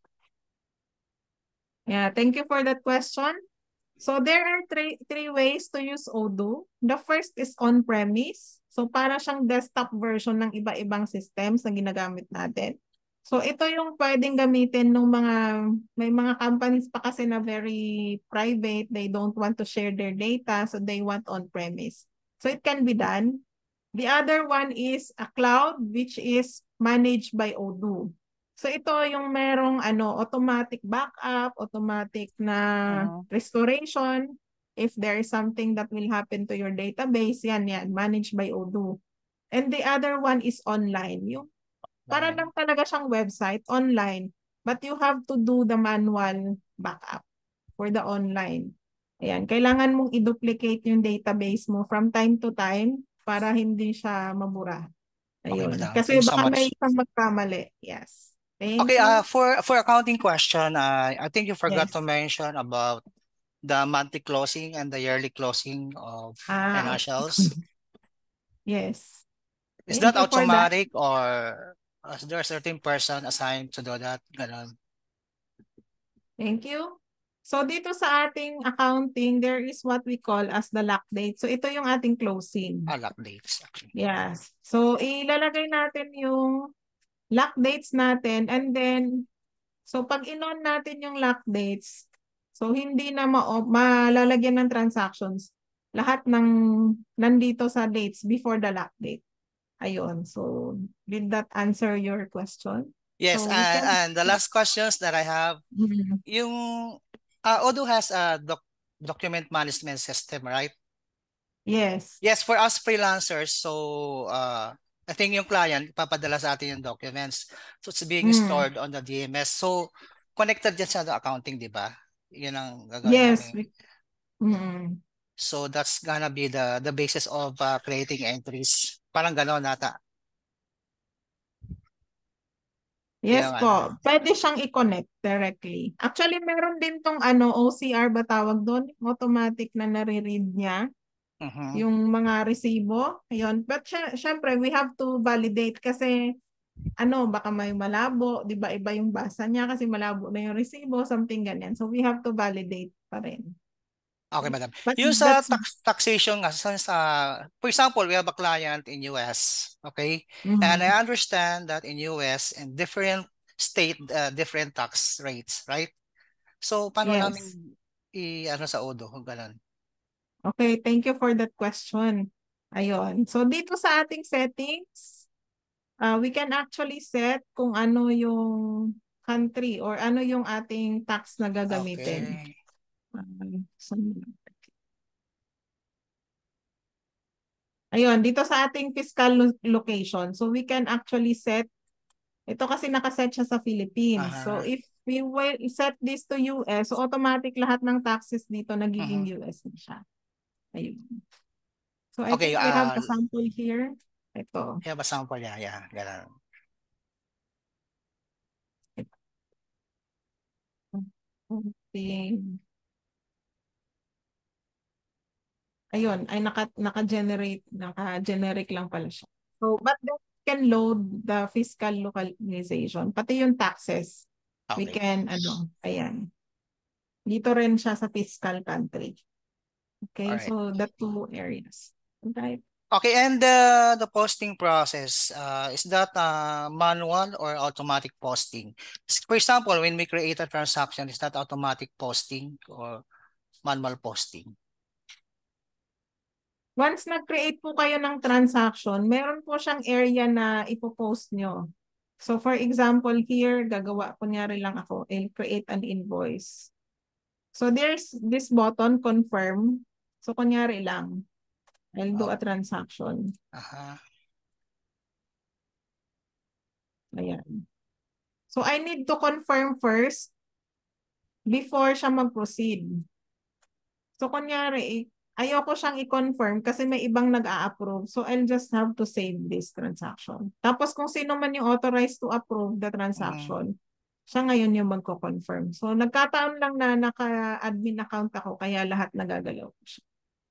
Yeah, thank you for that question. So there are three ways to use Odoo. The first is on-premise. So para siyang desktop version ng iba-ibang systems na ginagamit natin. So ito yung pwedeng gamitin ng may mga companies pa kasi na very private. They don't want to share their data, so they want on-premise. So it can be done. The other one is a cloud, which is managed by Odoo. So ito yung merong automatic backup, automatic na restoration. If there is something that will happen to your database, yan, managed by Odoo. And the other one is online. Yung para lang talaga siyang website, online. But you have to do the manual backup for the online. Ayan, kailangan mong i-duplicate yung database mo from time to time para hindi siya mabura. Okay, Ayun. madam. Kasi Thank you so baka may much. isang magkamali. Yes. Thank Okay, you. for accounting question, I think you forgot Yes. to mention about the monthly closing and the yearly closing of financials. Yes. Is Thank that you for that. automatic or is there a certain person assigned to do that? Ganon. Thank you. So dito sa ating accounting, there is what we call as the lock date. So ito yung ating closing. Lock dates, actually. Yes. So ilalagay natin yung lock dates natin, and then so pag in-on natin yung lock dates, so hindi na malalagyan ng transactions. Lahat ng nandito sa dates before the lock date. Ayun. So did that answer your question? Yes, So we can and the last questions that I have, yung Odoo has a document management system, right? Yes. Yes, for us freelancers, so I think yung client papadala sa atin yung documents. So it's being stored on the DMS. So connected yan sa accounting, di ba? Yun ang gagawin Yes. namin. So that's gonna be the basis of creating entries. Parang gano'n nata. Yes Yung, po. Pwede siyang i-connect directly. Actually, meron din tong OCR ba tawag doon? Automatic na nare-read niya yung mga resibo. Ayun. But syempre, we have to validate kasi baka may malabo, 'di ba? Iba yung basa niya kasi malabo na yung resibo, something ganyan. So we have to validate pa rin. Okay, madam. But Yung sa that's taxation nga, for example, we have a client in US, okay? And I understand that in US and different state, different tax rates, right? So, paano namin yes. sa Odoo, kung ganun? Okay, thank you for that question. Ayun. So dito sa ating settings, we can actually set kung ano yung country or ano yung ating tax na gagamitin. Okay. Ayun, dito sa ating fiscal location. So we can actually set, ito kasi nakaset siya sa Philippines. So if we will set this to US, so automatic lahat ng taxes dito nagiging US na siya. Ayun. So I Okay, think we have a sample here. Ito. have a sample, yeah, ganun. Okay. ayun, ay naka-generate lang pala siya. So, but then we can load the fiscal localization, pati yung taxes. We Okay. can, ayan. Dito rin siya sa fiscal country. Okay, Alright. so the two areas. Okay. Okay, and the posting process, is that manual or automatic posting? For example, when we create a transaction, is that automatic posting or manual posting? Once nag-create po kayo ng transaction, meron po siyang area na ipopost nyo. So for example, here, gagawa, kunyari lang ako, I'll create an invoice. So there's this button, confirm. So kunyari lang, I'll do a transaction. Aha. Ayan. So I need to confirm first before siya mag-proceed. So kunyari, ayoko siyang i-confirm kasi may ibang nag-a-approve. So I'll just have to save this transaction. Tapos kung sino man yung authorized to approve the transaction, siya ngayon yung magko-confirm. So nagkataon lang na naka-admin account ako kaya lahat nagagalaw ko siya.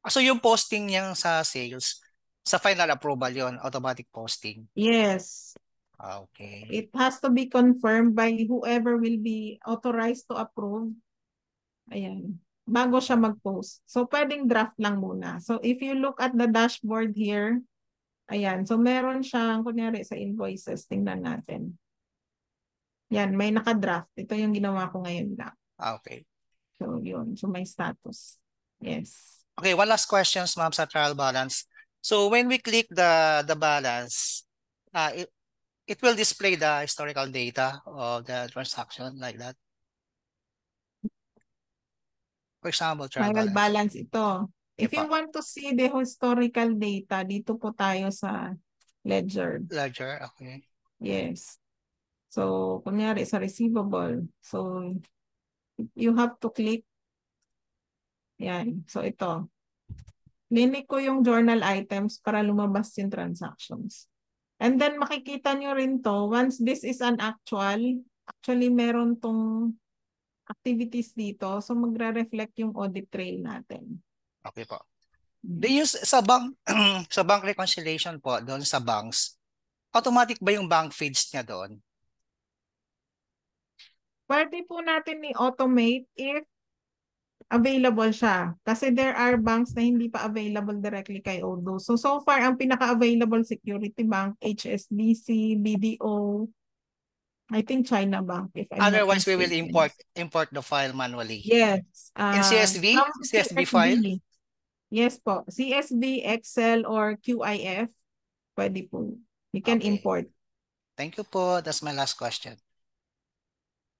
So yung posting niya sa sales, sa final approval yon, automatic posting. Yes. Okay. It has to be confirmed by whoever will be authorized to approve. Ayan. Bago siya mag-post. So pwedeng draft lang muna. So if you look at the dashboard here, ayan. So meron siyang, kunyari sa invoices, tingnan natin. Yan, may naka-draft. Ito yung ginawa ko ngayon lang. Okay. So yun. So may status. Yes. Okay, one last question, ma'am, sa trial balance. So when we click the balance, it will display the historical data of the transaction like that. For example, trial Trial balance. balance ito. If you want to see the historical data, dito po tayo sa ledger. Ledger, okay. Yes. So, kunyari sa receivable. So, you have to click. Yan. So, ito. Linik ko yung journal items para lumabas yung transactions. And then, makikita nyo rin to. Once this is an actually meron tong activities dito. So, magre-reflect yung audit trail natin. Okay po. Sa bank sa bank reconciliation po doon sa banks, automatic ba yung bank feeds niya doon? Pwede po natin i-automate if available siya. Kasi there are banks na hindi pa available directly kay Odoo. So far, ang pinaka-available security bank, HSBC, BDO, I think China Bank, if I'm not Otherwise, we will mistaken. import the file manually. Yes. In CSV? From CSV file? Yes po. CSV, Excel, or QIF, pwede po. You can Okay. import. Thank you po. That's my last question.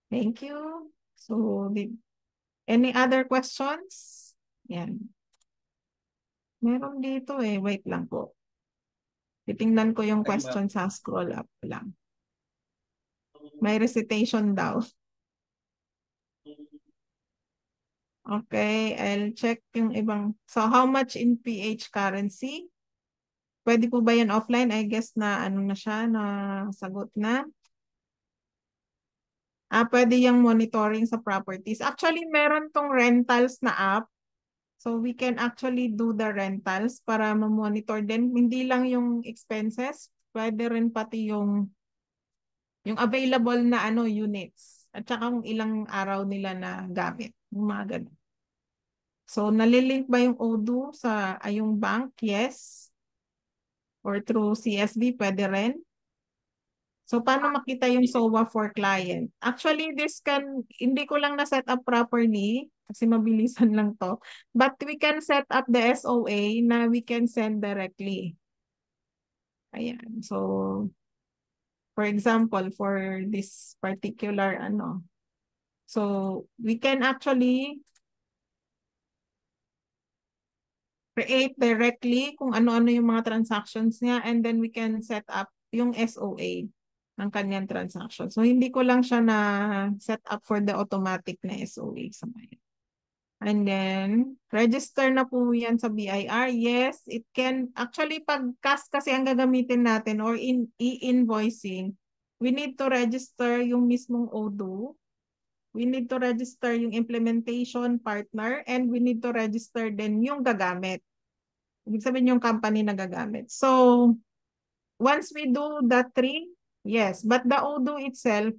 Thank you. So, any other questions? Yan. Meron dito eh. Wait lang po. Titingnan ko yung question sa scroll up lang. May recitation daw. Okay, I'll check yung ibang. So, how much in PH currency? Pwede po ba yan offline? I guess na ano na siya, na sagot na. Pwede yung monitoring sa properties. Actually, meron tong rentals na app. So, we can actually do the rentals para ma-monitor din. Hindi lang yung expenses, pwede rin pati yung available na units. At saka kung ilang araw nila na gamit. Yung mga ganun. So, nalilink ba yung Odoo sa yung bank? Yes. Or through CSV, pwede rin. So, paano makita yung SOA for client? Actually, hindi ko lang na-set up properly kasi mabilisan lang to. But we can set up the SOA na we can send directly. Ayan. So, for example, for this particular so we can actually create directly kung ano-ano yung mga transactions niya and then we can set up yung SOA ng kanyang transaction. So, hindi ko lang siya na set up for the automatic na SOA sa ngayon. And then, register na po yan sa BIR. Yes, it can. Actually, pag cash kasi ang gagamitin natin or in e-invoicing, we need to register yung mismong Odoo. We need to register yung implementation partner and we need to register din yung gagamit. Ibig sabihin yung company na gagamit. So, once we do the 3, yes. But the ODO itself,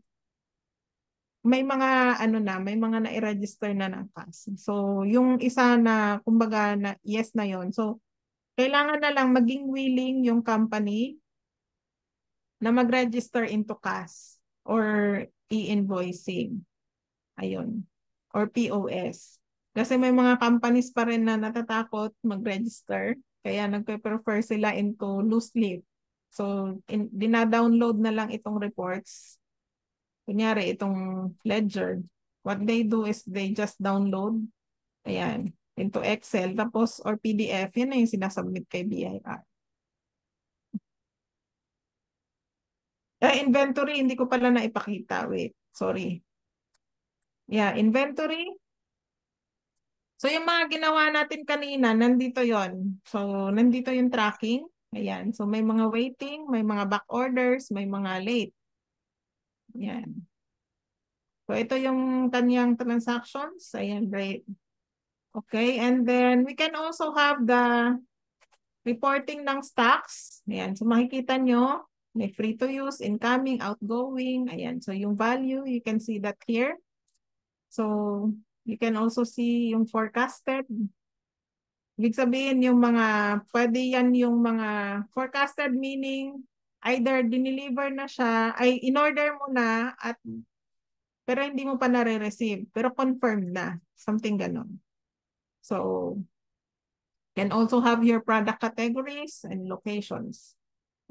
may mga may mga na-register na ng CAS. So, yung isa na kumbaga na yes na yon. So, kailangan na lang maging willing yung company na mag-register into CAS or e-invoicing. Ayun. Or POS. Kasi may mga companies pa rin na natatakot mag-register. Kaya nagpe-prefer sila into loose leaf. So, dina-download na lang itong reports. Kunyari, itong ledger. What they do is they just download. Ayan. Into Excel. Tapos, or PDF. Yan na yung sinasubmit kay BIR. Inventory, hindi ko pala naipakita. Wait, sorry. Yeah, inventory. So, yung mga ginawa natin kanina, nandito yon. So, nandito yung tracking. Ayan. So, may mga waiting, may mga back orders, may mga late. Ayan. So, ito yung kanyang transactions. Ayan, right. Okay. And then, we can also have the reporting ng stocks. Ayan. So, makikita nyo, may free to use, incoming, outgoing. Ayan. So, yung value, you can see that here. So, you can also see yung forecasted. Ibig sabihin yung mga, pwede yan yung mga forecasted meaning either dineliver na siya, ay in-order mo na at pero hindi mo pa nare-receive, pero confirmed na, something ganon. So, can also have your product categories and locations.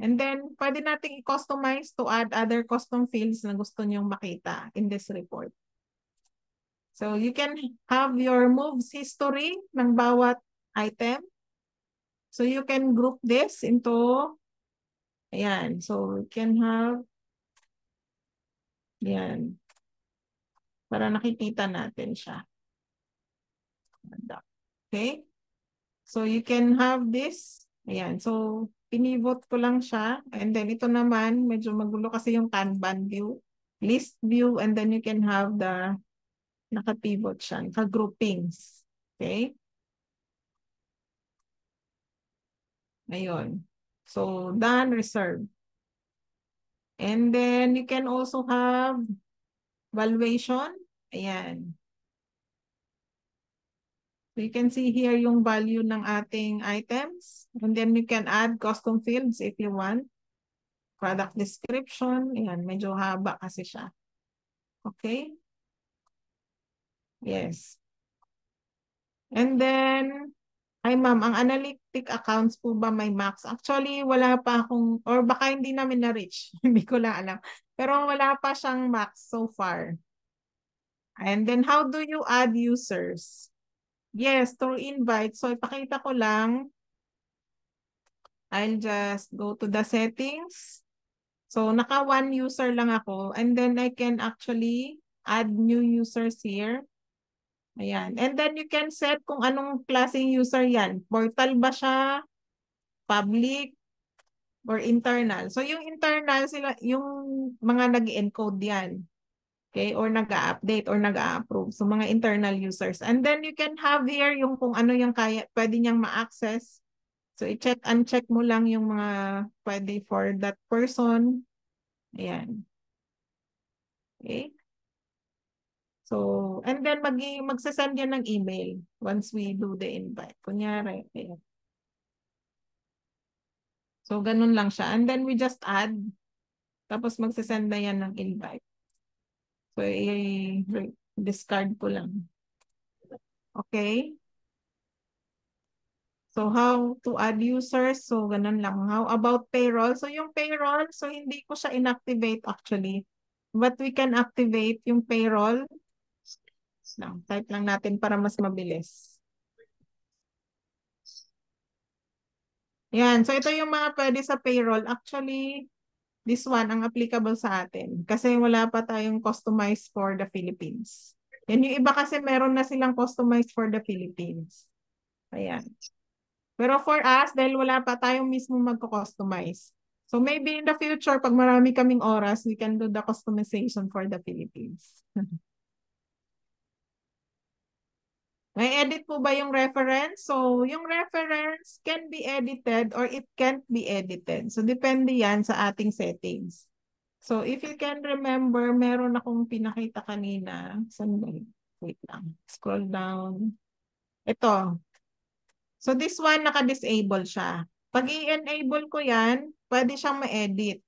And then, pwede nating i-customize to add other custom fields na gusto nyong makita in this report. So, you can have your moves history ng bawat item. So, you can group this into, ayan, so, you can have, ayan, para nakikita natin siya. Okay? So, you can have this, ayan, so, pinivot ko lang siya, and then ito naman, medyo magulo kasi yung Kanban view, list view, and then you can have the naka-pivot siya, naka-groupings. Okay? Ayun. So, done, reserve. And then, you can also have valuation. Ayan. So, you can see here yung value ng ating items. And then, you can add custom fields if you want. Product description. Ayan, medyo haba kasi siya. Okay? Yes. And then, ay ma'am, ang analytic accounts po ba may max? Actually, wala pa akong, or baka hindi namin na-reach. Hindi ko lang alam. Pero wala pa siyang max so far. And then, how do you add users? Yes, through invite. So, ipakita ko lang. I'll just go to the settings. So, naka one user lang ako. And then, I can actually add new users here. Ayan. And then you can set kung anong klaseng user yan. Portal ba siya? Public? Or internal? So yung internal, sila, yung mga nag-encode yan. Okay? Or nag-update or nag-approve. So mga internal users. And then you can have here yung kung ano yung kaya, pwede niyang ma-access. So i-check, uncheck mo lang yung mga pwede for that person. Ayan. Okay? So, and then magsasend yan ng email once we do the invite. Kunyari, ayan. So, ganun lang siya. And then we just add. Tapos magsasend na yan ng invite. So, i-discard ko lang. Okay? So, how to add users? So, ganun lang. How about payroll? So, yung payroll, so hindi ko siya inactivate actually. But we can activate yung payroll. Type lang natin para mas mabilis. Yan. So, ito yung mga pwede sa payroll. Actually, this one ang applicable sa atin. Kasi wala pa tayong customized for the Philippines. Yan yung iba kasi meron na silang customized for the Philippines. Ayan. Pero for us, dahil wala pa tayong mismo magko-customize. So, maybe in the future, pag marami kaming oras, we can do the customization for the Philippines. May edit po ba yung reference? So, yung reference can be edited or it can't be edited. So, depende yan sa ating settings. So, if you can remember, meron akong pinakita kanina. Saan ba? Wait lang. Scroll down. Ito. So, this one, naka-disable siya. Pag i-enable ko yan, pwede siyang ma-edit.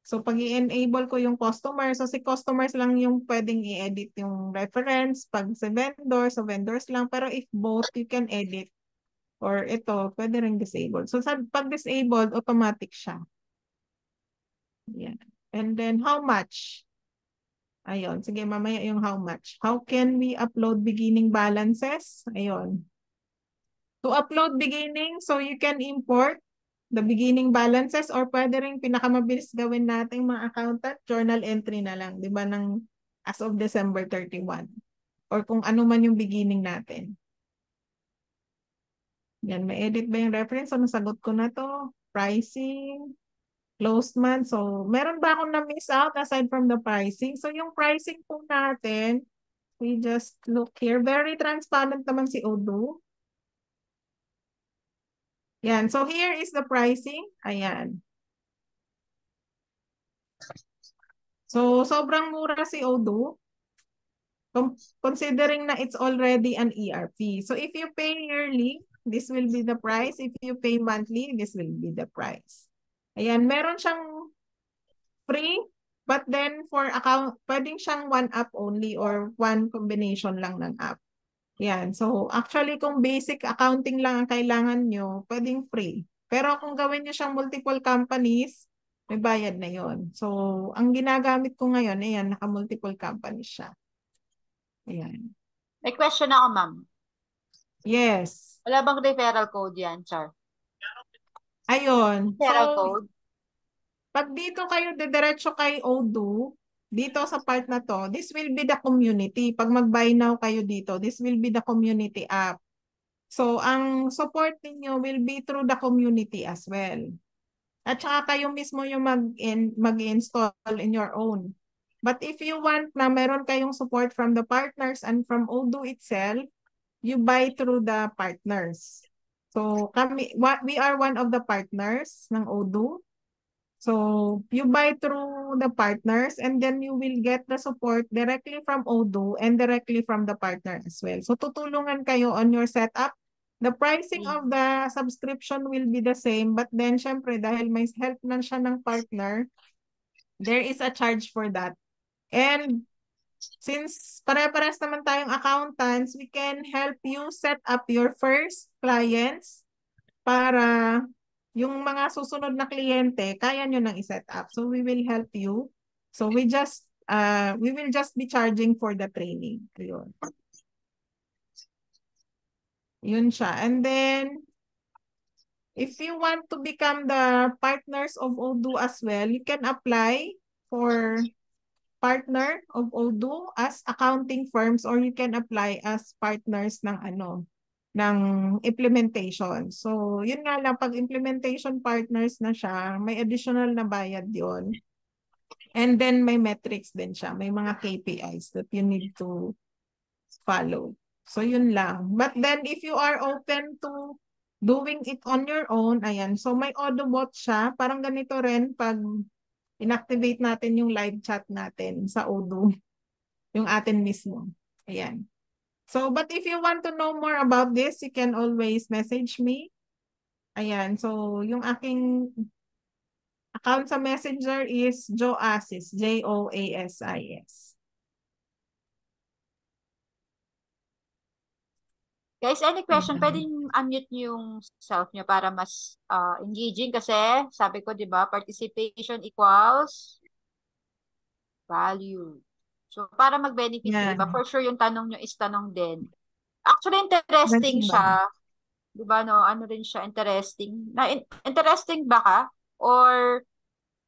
So, pag i-enable ko yung customer, so si customers lang yung pwedeng i-edit yung reference. Pag sa vendor, so vendors lang. Pero if both, you can edit. Or ito, pwede rin disabled. So, pag disabled, automatic siya. Yan. And then, how much? Ayun. Sige, mamaya yung how much. How can we upload beginning balances? Ayun. To upload beginning, so you can import the beginning balances or pwede rin pinakamabilis gawin natin mga accountant, journal entry na lang, di ba, ng as of December 31. Or kung ano man yung beginning natin. Yan, may edit ba yung reference? So, nasagot ko na to. Pricing, closed month. So, meron ba akong na-miss out aside from the pricing? So, yung pricing po natin, we just look here. Very transparent naman si Odoo. Yan. So, here is the pricing. Ayan. So, sobrang mura si Odoo. Considering na it's already an ERP. So, if you pay yearly, this will be the price. If you pay monthly, this will be the price. Ayan. Meron siyang free, but then for account, pwedeng siyang one app only or one combination lang ng app. Yan. So, actually, kung basic accounting lang ang kailangan nyo, pwedeng free. Pero kung gawin nyo siyang multiple companies, may bayad na yon. So, ang ginagamit ko ngayon, ayan, naka-multiple companies siya. Ayan. May question ako, ma'am. Yes. Wala bang referral code yan, Char? Ayun. Referral So, code? pag dito kayo diretso kay Odoo, dito sa part na to, this will be the community. Pag mag-buy now kayo dito, this will be the community app. So, ang support ninyo will be through the community as well. At saka kayo mismo yung mag-install in your own. But if you want na meron kayong support from the partners and from Odoo itself, you buy through the partners. So, we are one of the partners ng Odoo. So, you buy through the partners and then you will get the support directly from Odoo and directly from the partner as well. So, tutulungan kayo on your setup. The pricing of the subscription will be the same, but then, syempre, dahil may help lang siya ng partner, there is a charge for that. And since pare-pares naman tayong accountants, we can help you set up your first clients para yung mga susunod na kliyente, kaya nyo nang i-set up. So, we will help you. So, we will just be charging for the training. Ayun. Yun siya. And then, if you want to become the partners of Odoo as well, you can apply for partner of Odoo as accounting firms or you can apply as partners ng ng implementation. So, yun nga lang, pag implementation partners na siya, may additional na bayad yon. And then may metrics din siya. May mga KPIs that you need to follow. So, yun lang. But then, if you are open to doing it on your own, ayan. So, may Odobot siya. Parang ganito rin pag inactivate natin yung live chat natin sa Odoo. Yung atin mismo. Ayan. So, but if you want to know more about this, you can always message me. Ayan. So, yung aking account sa Messenger is Joasis. Joasis. Guys, any question? Ayan. Pwedeng unmute niyo yung self niyo para mas engaging kasi sabi ko, di ba, participation equals value. So, para mag-benefit yung iba, for sure yung tanong nyo is tanong din. Actually, interesting siya. Di ba, no? Ano rin siya, interesting. Interesting ba ka? Or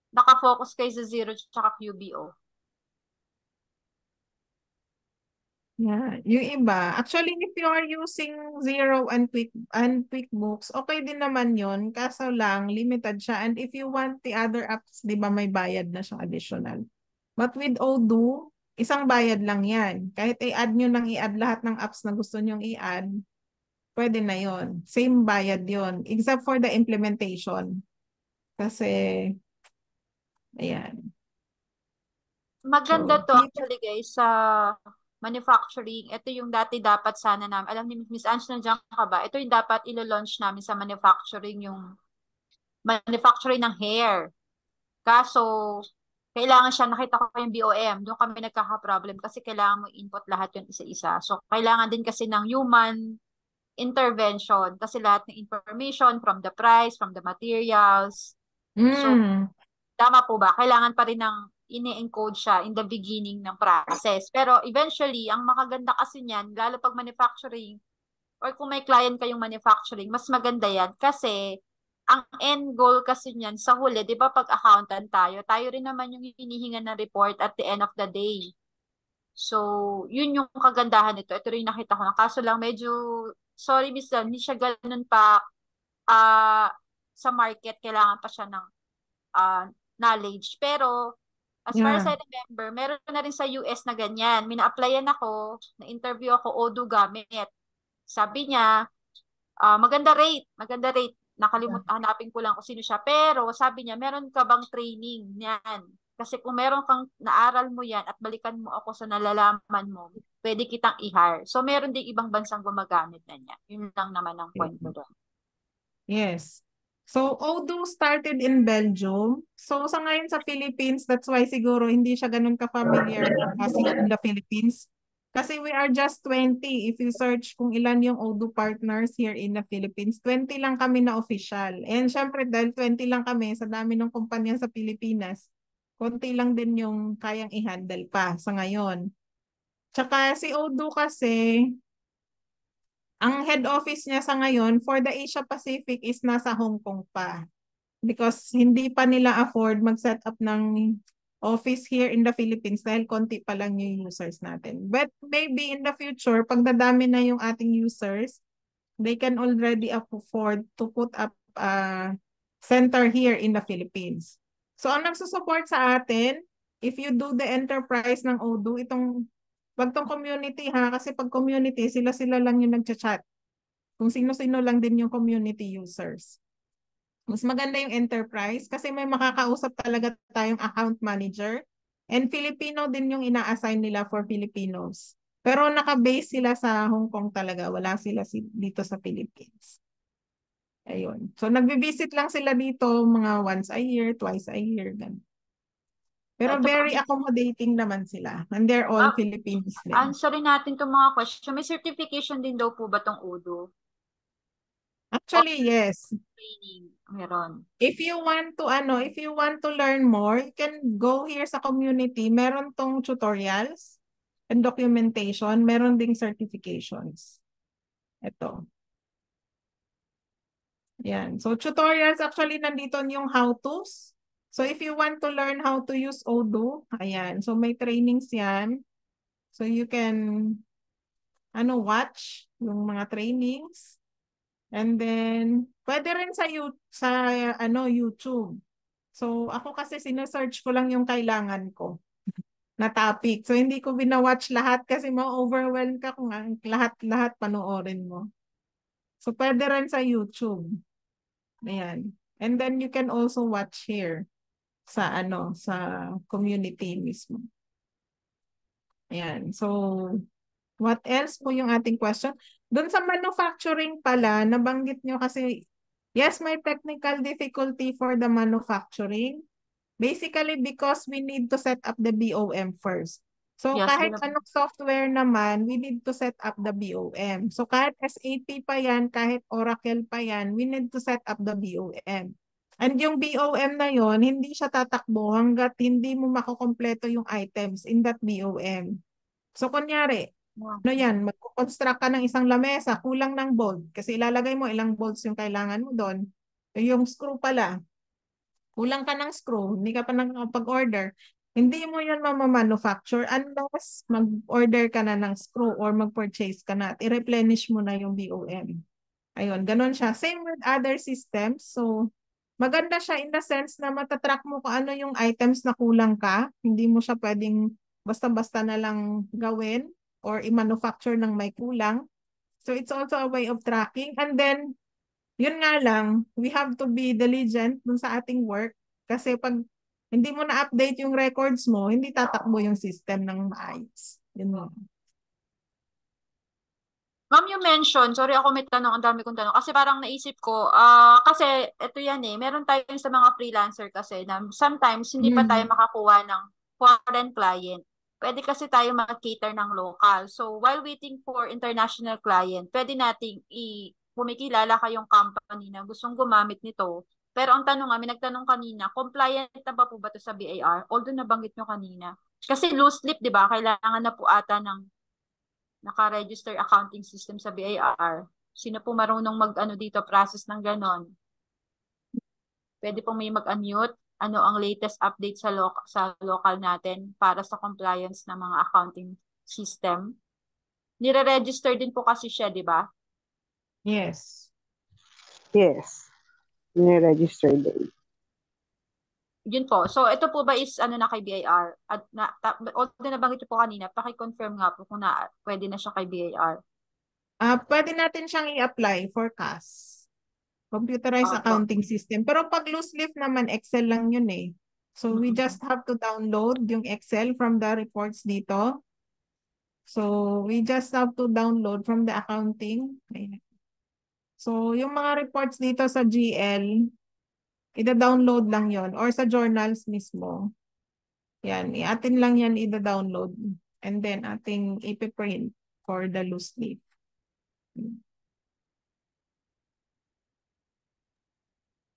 nakafocus kayo sa Zero tsaka QBO? Yeah, yung iba. Actually, if you are using Zero and QuickBooks, okay din naman yun. Kaso lang, limited siya. And if you want the other apps, di ba may bayad na siyang additional. But with Odoo, isang bayad lang yan. Kahit i-add nyo nang i-add lahat ng apps na gusto nyong i-add, pwede na yon. Same bayad yon, except for the implementation. Kasi, ayan. Maganda So, to actually guys sa manufacturing. Ito yung dati dapat sana namin. Alam ni Miss Ange, nandiyan ka ba? Ito yung dapat ilo-launch namin sa manufacturing, yung manufacturing ng hair. Kaso, kailangan siya, nakita ko yung BOM, doon kami nagkaka-problem kasi kailangan mo input lahat yung isa-isa. So, kailangan din kasi ng human intervention kasi lahat ng information from the price, from the materials. So, tama po ba? Kailangan pa rin ng ini-encode siya in the beginning ng process. Pero eventually, ang makaganda kasi niyan, lalo pag manufacturing, or kung may client kayong manufacturing, mas maganda yan kasi ang end goal kasi niyan sa huli, di ba pag accountant tayo rin naman yung hinihinga ng report at the end of the day. So, yun yung kagandahan nito. Ito rin nakita ko na. Kaso lang medyo, sorry Miss Lan, hindi siya ganun pa ah, sa market. Kailangan pa siya ng knowledge. Pero, as far as yeah. I remember, meron na rin sa US na ganyan. Mina-applyan ako, na-interview ako, Odoo gamit. Sabi niya, maganda rate. Hanapin ko lang kung sino siya. Pero sabi niya, meron ka bang training niyan? Kasi kung meron kang naaral mo yan at balikan mo ako sa nalalaman mo, pwede kitang i-hire. So meron ding ibang bansang gumagamit na niya. Yun lang naman ang point ko doon. Yes. So, Odoo started in Belgium. So, sa ngayon sa Philippines, that's why siguro hindi siya ganun ka-familiar as in the Philippines. Kasi we are just 20. If you search kung ilan yung Odoo partners here in the Philippines, 20 lang kami na official. And syempre, dahil 20 lang kami, sa dami ng kumpanya sa Pilipinas, konti lang din yung kayang i-handle pa sa ngayon. Tsaka si Odoo kasi, ang head office niya sa ngayon for the Asia Pacific is nasa Hong Kong pa. Because hindi pa nila afford mag-set up ng office here in the Philippines dahil konti pa lang yung users natin. But maybe in the future, pag dadami na yung ating users, they can already afford to put up a center here in the Philippines. So ang nagsusupport sa atin, if you do the enterprise ng Odoo, wag tong community ha, kasi pag community, sila-sila lang yung nagchat-chat. Kung sino-sino lang din yung community users. Mas maganda yung enterprise kasi may makakausap talaga tayong account manager and Filipino din yung ina-assign nila for Filipinos. Pero naka-base sila sa Hong Kong talaga, wala sila dito sa Philippines. Ayun. So nagbi-visit lang sila dito mga once a year, twice a year. Ganun. Pero Ito very pa, accommodating naman sila. And they're all Filipinos din. answerin natin itong mga question. May certification din daw po ba itong Odoo? Actually, yes. Training, meron. If you want to learn more, you can go here sa community. Meron tong tutorials and documentation. Meron ding certifications. Ito. Yan. So tutorials actually nandito yung how-tos. So if you want to learn how to use Odoo, ayan. So may trainings yan. So you can watch yung mga trainings. And then pwede rin sa YouTube. So ako kasi sinesearch ko lang yung kailangan ko na topic. So hindi ko binawatch lahat kasi ma-overwhelm ka kung lahat-lahat panoorin mo. So pwede rin sa YouTube. Ayan. And then you can also watch here sa community mismo. Ayan. So what else po yung ating question? Doon sa manufacturing pala, nabanggit nyo kasi, yes, may technical difficulty for the manufacturing. Basically, because we need to set up the BOM first. So Yes, kahit anong software naman, we need to set up the BOM. So kahit SAP pa yan, kahit Oracle pa yan, we need to set up the BOM. And yung BOM na yon, hindi siya tatakbo hanggat hindi mo makukompleto yung items in that BOM. So kunyari, mag-construct ka ng isang lamesa, kulang ng bolt. Kasi ilalagay mo ilang bolts yung kailangan mo doon. Yung screw pala, kulang ka ng screw, hindi ka pa nakapag-order, hindi mo yan mamamanufacture unless mag-order ka na ng screw or mag-purchase ka na at i-replenish mo na yung BOM. Ayun, ganun siya. Same with other systems. So, maganda siya in the sense na matatrack mo kung ano yung items na kulang ka. Hindi mo siya pwedeng basta-basta na lang gawin or i-manufacture ng may kulang. So it's also a way of tracking. And then, yun nga lang, we have to be diligent dun sa ating work kasi pag hindi mo na-update yung records mo, hindi tatakbo yung system ng maayos. Yun mo. Ma'am, you mentioned, sorry ako may tanong, ang dami kong tanong. Kasi parang naisip ko, kasi ito yan meron tayong sa mga freelancer kasi na sometimes hindi pa tayo makakuha ng foreign client. Pwede kasi tayo mag-cater ng local. So while waiting for international client, pwede nating kumikilala kayong company na gustong gumamit nito. Pero ang tanong nga, may nagtanong kanina, compliant na ba po ba ito sa BAR? Although nabanggit nyo kanina. Kasi loose slip, di ba? Kailangan na po ata ng naka-register accounting system sa BIR. Sino po marunong mag-ano dito, process ng ganon? Pwede pong may mag-unmute. Ano ang latest update sa local natin para sa compliance ng mga accounting system? Nire-register din po kasi siya, di ba? Yes. Yes. Nire-register din. Yun po. So, ito po ba is ano na kay BIR? At although nabanggit po kanina, paki-confirm nga po kung pwede na siya kay BIR. Pwede natin siyang i-apply for CAS. Computerized accounting system. Pero pag loose leaf naman, Excel lang yun eh. So we just have to download yung Excel from the reports dito. So we just have to download from the accounting. So yung mga reports dito sa GL, ida-download lang yon or sa journals mismo. Yan, atin lang yan ida-download. And then ating ipiprint for the loose leaf.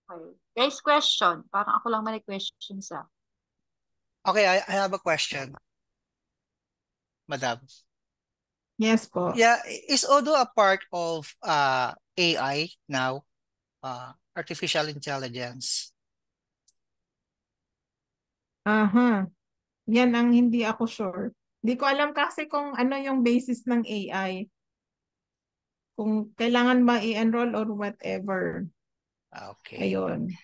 Okay. Guys, question. Parang ako lang may question sa. Okay, I have a question. Madam. Yes po. Yeah, is Odoo a part of AI now? Artificial intelligence? Aha. Yan ang hindi ako sure. Hindi ko alam kasi kung ano yung basis ng AI. Kung kailangan ba i-enroll or whatever. Okay. Ayun.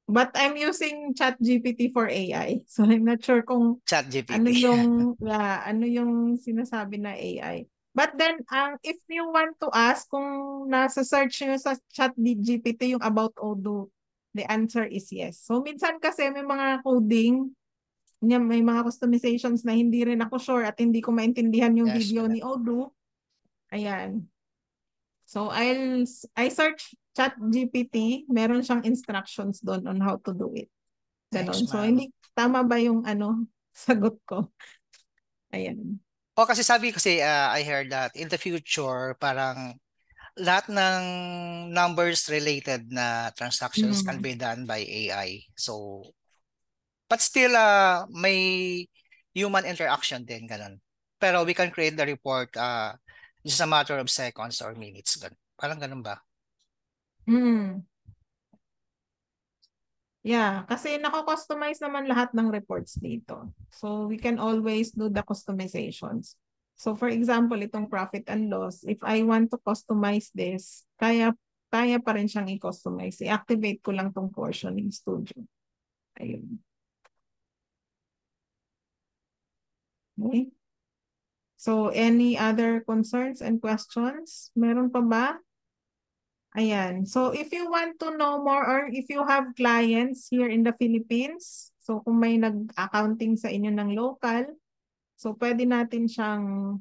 But I'm using ChatGPT for AI. So I'm not sure kung ChatGPT. ano yung sinasabi na AI. But then, if you want to ask kung nasa search nyo sa ChatGPT yung about Odoo, the answer is yes. So minsan kasi may mga coding, may mga customizations na hindi rin ako sure at hindi ko maintindihan yung Yes, video madam. ni Odoo. Ayan. So I search ChatGPT, meron siyang instructions doon on how to do it. Ganon. Thanks, So ma'am. hindi tama ba yung sagot ko? Ayan. Kasi sabi kasi I heard that in the future parang lahat ng numbers related na transactions can be done by AI. So but still may human interaction din ganun. Pero we can create the report just a matter of seconds or minutes ganun. Parang ganun ba? Yeah, kasi nako-customize naman lahat ng reports dito. So we can always do the customizations. So for example, itong profit and loss, if I want to customize this, kaya pa rin siyang i-customize. I-activate ko lang tong portion in Studio. Ayun. Okay. So any other concerns and questions? Meron pa ba? Ayan. So if you want to know more or if you have clients here in the Philippines, so kung may nag-accounting sa inyo ng local, so pwede natin siyang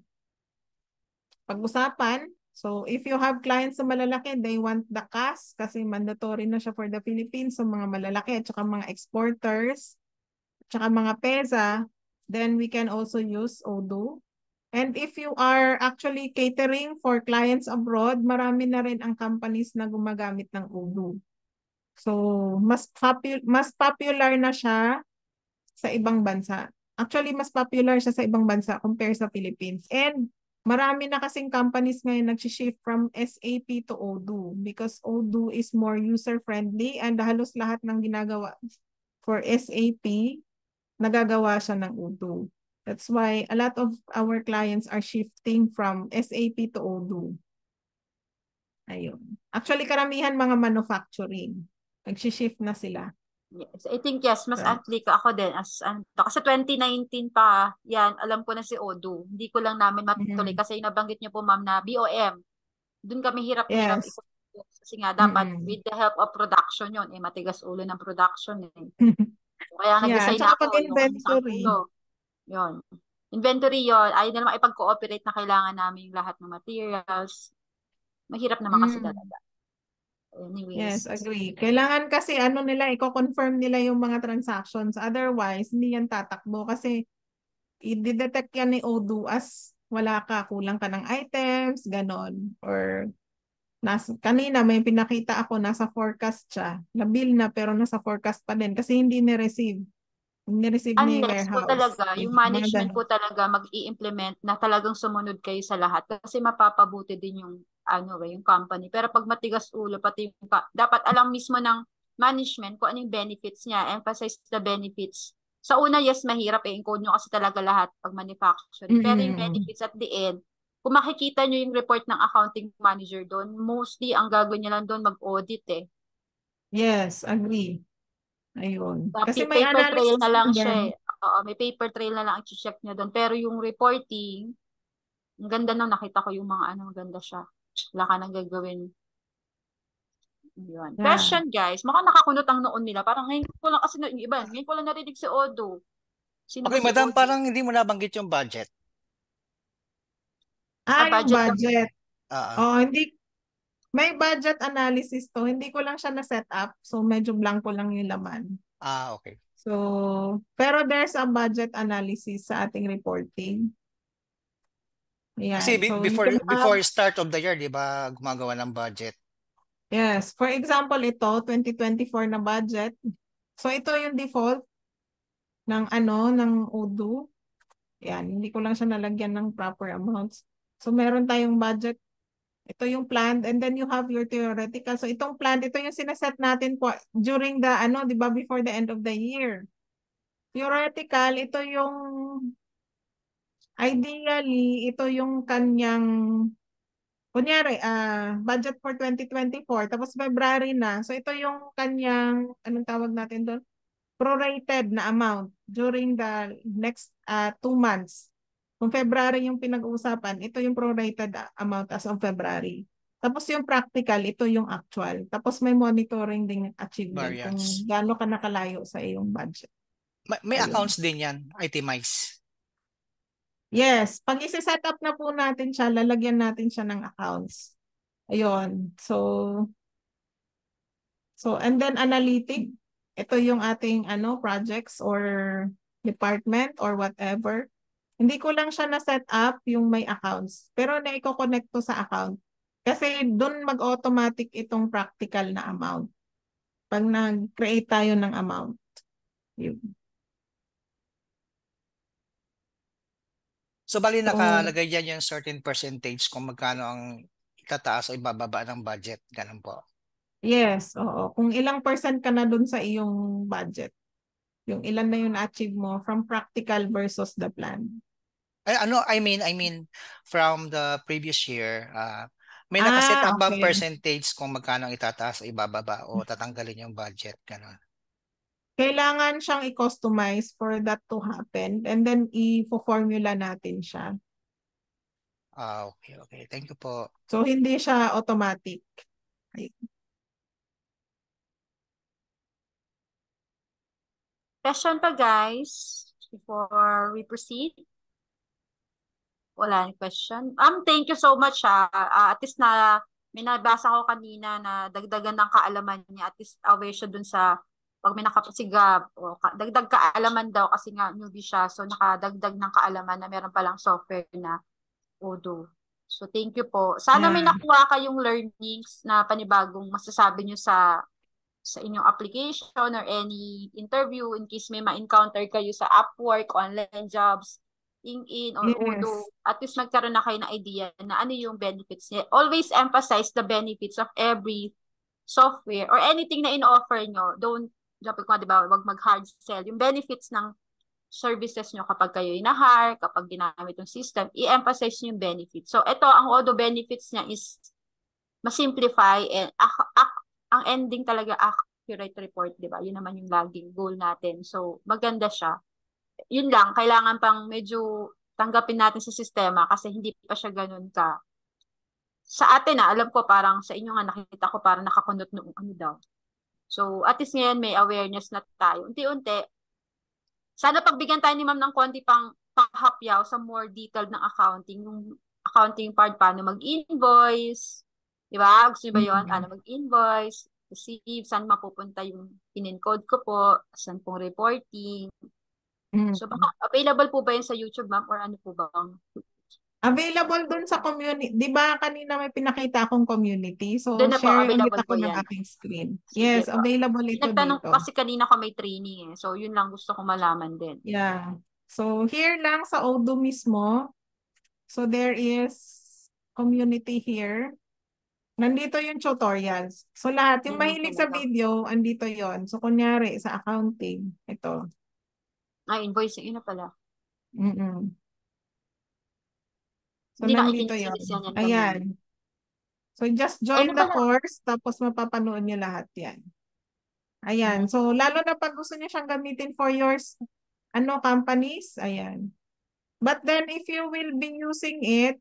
pag-usapan. So if you have clients sa malalaki, they want the CAS kasi mandatory na siya for the Philippines, so mga malalaki at saka mga exporters, at saka mga PEZA, then we can also use Odoo. And if you are actually catering for clients abroad, marami na rin ang companies na gumagamit ng Odoo. So, mas popular na siya sa ibang bansa. Actually, mas popular siya sa ibang bansa compare sa Philippines. And marami na kasing companies ngayon nag-shift from SAP to Odoo because Odoo is more user-friendly and halos lahat ng ginagawa for SAP, nagagawa siya ng Odoo. That's why a lot of our clients are shifting from SAP to Odoo. Ayun. Actually, karamihan mga manufacturing. Nag-shift na sila. Yes, I think yes, mas So, athlete ako din as ano to. Kasi 2019 pa, yan, alam ko na si Odu. Hindi ko lang namin matuloy kasi nabanggit niyo po ma'am na BOM. Doon kami hirap na hirap yes. kasi nga dapat with the help of production yon matigas ulo ng production eh. Kaya Yeah, at nag-design na saka ako yung masakit pag-inventory. ulo. Yon. Inventory yon, ayaw na naman ipag-cooperate na kailangan namin yung lahat ng materials. Mahirap naman kasi Mm. talaga. Yes, Anyways. agree. Kailangan kasi ano nila, i-confirm nila yung mga transactions. Otherwise, hindi yan tatakbo kasi i-detect yan ni Odoo as wala ka, kulang ka ng items, ganon. Or kanina may pinakita ako, nasa forecast siya. Na-bill na pero nasa forecast pa din kasi hindi ni-receive. Ni-receive ni Unless po warehouse. talaga, yung Mga management ganon. po talaga mag-i-implement na talagang sumunod kayo sa lahat kasi mapapabuti din yung ano yung company. Pero pag matigas ulo, pati yung, dapat alam mismo ng management kung ano yung benefits niya, emphasize the benefits. Sa una, yes, mahirap i-encode nyo kasi talaga lahat pag manufacturing. Pero yung Mm-mm. benefits at the end, kung makikita nyo yung report ng accounting manager doon, mostly ang gagawin niya lang doon mag-audit eh. Yes, agree. Ayun. Kasi may Paper trail analysis na na lang siya din. eh. Oo, may paper trail na lang ang check niya doon. Pero yung reporting, ang ganda nung nakita ko yung mga ano, maganda siya. Wala ka nang gagawin. Yun. Yeah. Question guys, mukhang nakakunot ang noon nila. Parang ngayon ko lang kasi yung iba, ngayon ko lang narinig si Odo. Sino ba Okay, si madam, Odo? parang hindi mo nabanggit yung budget. Yung Budget daw. budget. Ah, Oh, hindi. May budget analysis to. Hindi ko lang siya na-set up. So, medyo blanco lang yung laman. okay. So, pero there's a budget analysis sa ating reporting. Kasi Ayan. So, you before can before start of the year, 'di ba, gumagawa ng budget. yes. For example, ito, 2024 na budget. So, ito yung default ng ng Odoo. Yan. Hindi ko lang siya nalagyan ng proper amounts. So, meron tayong budget. Ito yung planned and then you have your theoretical. So itong planned, ito yung sineset natin po during the di ba, before the end of the year. Theoretical, ito yung ideally, ito yung kanyang kunyari, budget for 2024, tapos February na. So ito yung kanyang, anong tawag natin doon? Prorated na amount during the next 2 months. Kung February yung pinag-uusapan, ito yung prorated amount as of February. Tapos yung practical, ito yung actual. Tapos may monitoring din achievement kung Variance. gaano ka nakalayo sa iyong budget. May Ayun. accounts din yan, itemize. Yes, pag isi-set up na po natin siya, lalagyan natin siya ng accounts. Ayun. So and then analytic, ito yung ating projects or department or whatever. Hindi ko lang siya na-set up yung may accounts. Pero na-connect ko sa account. Kasi doon mag-automatic itong practical na amount. Pag nag-create tayo ng amount. Yun. So bali So, nakalagay diyan yung certain percentage kung magkano ang itataas o ibababa ng budget, ganun po. yes, oo. Kung ilang percent ka na doon sa iyong budget. Yung ilan na yung na-achieve mo from practical versus the plan. I mean from the previous year, may nakaset up bang Okay. percentage kung magkano ang itataas o ibababa o tatanggalin yung budget, ganun. Kailangan siyang i-customize for that to happen and then i-formula natin siya. Okay. Thank you po. So, hindi siya automatic. Question pa guys, before we proceed. Wala ni question. Thank you so much at least na may nabasa ko kanina na dagdagan ng kaalaman niya. At least aware siya dun sa pag may nakapasigab o dagdag kaalaman daw kasi nga newbie siya. So nakadagdag ng kaalaman na meron palang software na Odoo. So thank you po. Sana may Yeah. nakuha kayong learnings na panibagong masasabi niyo sa inyong application or any interview in case may ma-encounter kayo sa Upwork, online jobs, LinkedIn, or Odoo. Yes. At least nagkaroon na kayo ng idea na ano yung benefits niya. Always emphasize the benefits of every software or anything na in-offer nyo. Don't, sabi ko nga, diba, wag mag-hard sell. Yung benefits ng services nyo kapag kayo inahire, kapag ginamit yung system, i-emphasize nyo yung benefits. So, ito, ang Odoo benefits niya is ma-simplify and ang ending talaga accurate report, di ba? Yun naman yung laging goal natin. So, maganda siya. Yun lang, kailangan pang medyo tanggapin natin sa sistema kasi hindi pa siya ganun ka. Sa atin alam ko parang sa inyo nga nakita ko parang nakakunot noong ano daw. So, at least ngayon may awareness na tayo. Unti-unti, sana pagbigyan tayo ni ma'am ng konti pang panghapyaw sa more detailed ng accounting, yung accounting part, paano mag-invoice, di ba? Gusto niyo ba yun? Paano mag-invoice, receive, saan mapupunta yung in-encode ko po, saan pong reporting. So, baka available po ba yun sa YouTube, ma'am, or ano po ba? Available dun sa community. Di ba kanina may pinakita akong community? So, Doon na po, share ulit available ako po ng yan. aking screen. Sige Yes, po. available ito Nagtanong dito. kasi kanina ko may training eh. So, yun lang gusto ko malaman din. Yeah. So, here lang sa Odoo mismo. So, there is community here. Nandito yung tutorials. So, lahat. Yung Yan lang mahilig sa talaga. video, andito yon. So, kunyari, sa accounting, ito. Invoicing, yun na pala. So, Hindi nandito yon. nakikinis yan Ayan. ganyan. So, just Ay, join na the pala. course, tapos mapapanood nyo lahat yan. Ayan. So, lalo na pag gusto nyo siyang gamitin for your companies, ayan. But then, if you will be using it,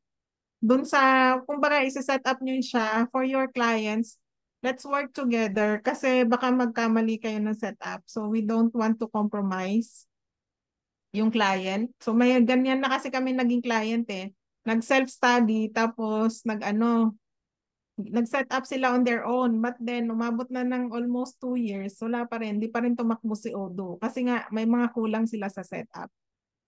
dun sa, kumbaga, isa-set up nyo siya for your clients, let's work together kasi baka magkamali kayo ng setup. So, we don't want to compromise yung client. So, may ganyan na kasi kami naging client eh. Nag-self-study, tapos nag-set up sila on their own. But then, umabot na ng almost 2 years, wala pa rin, di pa rin tumakbo si Odoo. Kasi nga, may mga kulang sila sa setup.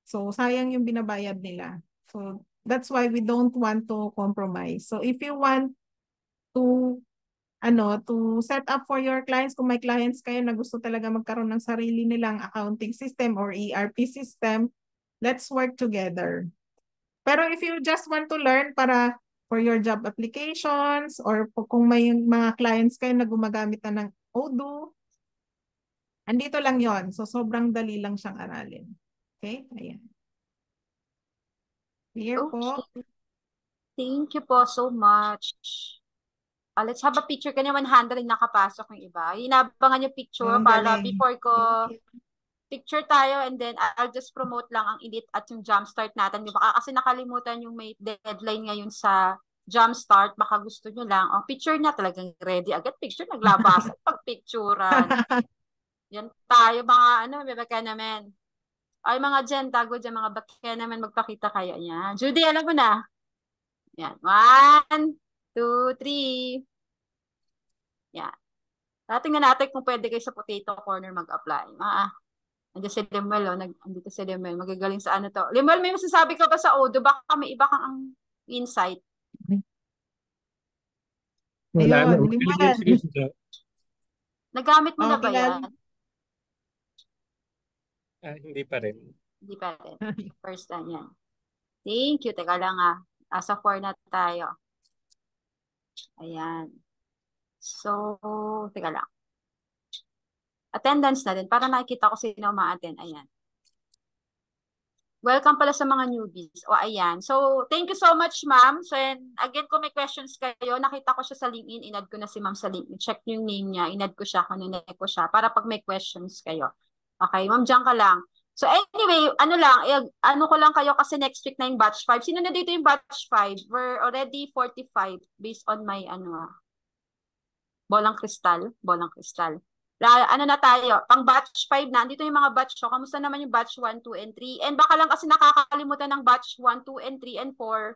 So, sayang yung binabayad nila. So, that's why we don't want to compromise. So, if you want to set up for your clients, kung may clients kayo na gusto talaga magkaroon ng sarili nilang accounting system or ERP system, let's work together. Pero if you just want to learn para for your job applications or kung may mga clients kayo na gumagamit na ng Odoo, andito lang yon. So, sobrang dali lang siyang aralin. Okay? Ayan. Here po. Okay. Thank you po so much. Let's have a picture. Kanya 100 rin nakapasok yung iba. Inabangan yung picture Ang para galing. before ko Thank you. picture tayo and then I'll just promote lang ang edit at yung jumpstart natin. Baka kasi nakalimutan yung may deadline ngayon sa jumpstart. Baka gusto nyo lang. Ang picture niya talagang ready agad. Picture naglabasan pag picturean. Yan tayo mga baka naman. Ay mga dyan, tago dyan mga baka naman magpakita kayo niya. Judy, alam mo na. Yan. 1, 2, 3. Yan. Tingnan natin kung pwede kayo sa potato corner mag-apply. Andiyan si Limuel, andito si Limuel. Magagaling sa ano to. Limuel, may masasabi ka ba sa Odoo? Baka may iba kang ang insight. Wala na. Ayun, Limuel. Nagamit mo na ba Kilala. yan? Hindi pa rin. Hindi pa rin. First time yan. Thank you. Teka lang Asa 4 na tayo. Ayan. So, teka lang. Attendance na din. Para nakikita ko sino ma-attend. Ayan. Welcome pala sa mga newbies. O, ayan. So, thank you so much, ma'am. So, again, kung may questions kayo, nakita ko siya sa LinkedIn. Inad ko na si ma'am sa LinkedIn. Check yung name niya. Inad ko siya. Kununin ko siya. Para pag may questions kayo. Okay, ma'am, dyan ka lang. So, anyway, ano ko lang kayo kasi next week na yung batch 5. Sino na dito yung batch 5? We're already 45 based on my, bolang kristal. Ano na tayo, pang batch 5 na, andito yung mga batch. So, kamusta naman yung batch 1, 2, and 3? And baka lang kasi nakakalimutan ng batch 1, 2, and 3, and 4.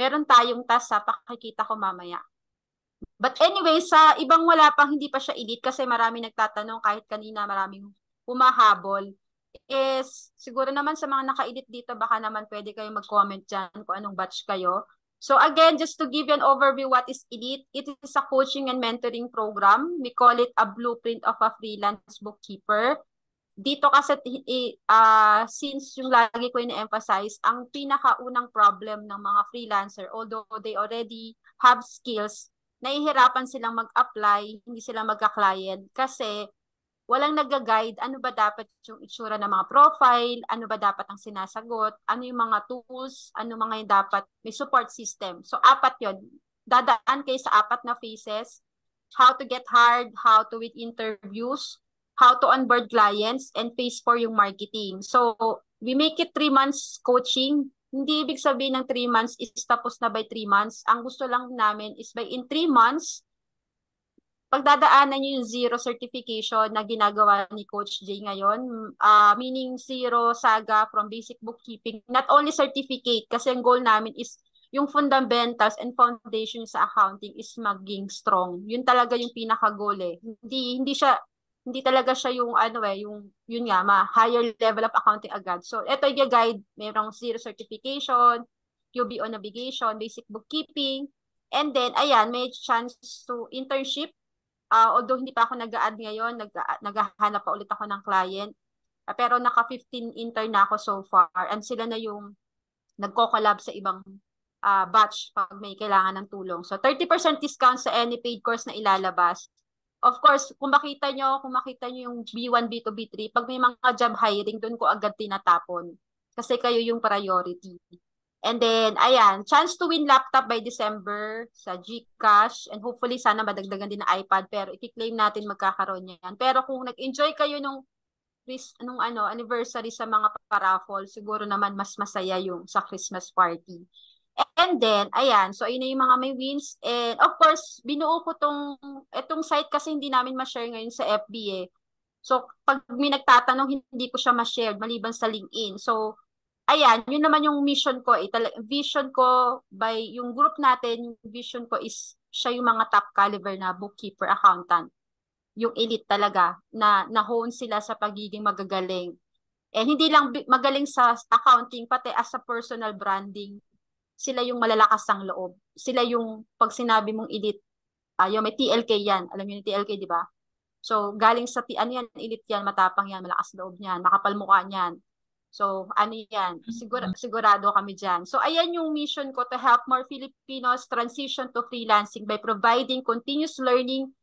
Meron tayong task pakikita ko mamaya. But anyway, sa ibang wala pang hindi pa siya edit kasi marami nagtatanong kahit kanina maraming humahabol. Is siguro naman sa mga naka-edit dito, baka naman pwede kayo mag-comment dyan kung anong batch kayo. So again, just to give you an overview what is ELITE, it is a coaching and mentoring program. We call it a blueprint of a freelance bookkeeper. Dito kasi, since yung lagi ko ina-emphasize, ang pinakaunang problem ng mga freelancer, although they already have skills, nahihirapan silang mag-apply, hindi sila magka-client kasi walang nag-guide ano ba dapat yung itsura ng mga profile, ano ba dapat ang sinasagot, ano yung mga tools, ano mga yung dapat, may support system. So, 4 yun. Dadaan kayo sa 4 na phases. how to get hired, how to win interviews, how to onboard clients, and phase 4 yung marketing. So, we make it 3 months coaching. Hindi ibig sabihin ng 3 months is tapos na by 3 months. Ang gusto lang namin is by in 3 months, pagdadaanan nyo yung zero certification na ginagawa ni Coach Jay ngayon, meaning zero saga from basic bookkeeping, not only certificate, kasi ang goal namin is yung fundamentals and foundation sa accounting is maging strong. Yun talaga yung pinaka-goal eh. Hindi talaga siya yung yun nga, higher level of accounting agad. So, ito yung guide, mayroong zero certification, QBO navigation, basic bookkeeping, and then, ayan, may chance to internship. Although hindi pa ako nag-a-add ngayon, naghahanap pa ulit ako ng client. Pero naka 15 intern na ako so far. And sila na yung nagko-collab sa ibang batch pag may kailangan ng tulong. So 30% discount sa any paid course na ilalabas. Of course, kung makita nyo yung B1, B2, B3, pag may mga job hiring, doon ko agad tinatapon. Kasi kayo yung priority. And then, ayan, chance to win laptop by December sa GCash. And hopefully, sana madagdagan din na iPad. Pero i-claim natin magkakaroon yan. Pero kung nag-enjoy kayo nung anniversary sa mga paraffol, siguro naman mas masaya yung sa Christmas party. And then, ayan, so ayun na yung mga may wins. And of course, binuo ko itong site kasi hindi namin ma-share ngayon sa FB eh. So, pag may nagtatanong, hindi ko siya ma-share maliban sa LinkedIn. So, ayan, yun naman yung mission ko. Vision ko by yung group natin, yung vision ko is siya yung mga top caliber na bookkeeper, accountant. Yung elite talaga na hone sila sa pagiging magagaling. And hindi lang magaling sa accounting, pati as a personal branding, sila yung malalakas ang loob. Sila yung pag sinabi mong elite, yung may TLK yan. Alam niyo yung TLK, di ba? So, galing sa elite yan, matapang yan, malakas loob yan, makapal mukha yan. So, yan? Sigurado kami dyan. So, ayan yung mission ko to help more Filipinos transition to freelancing by providing continuous learning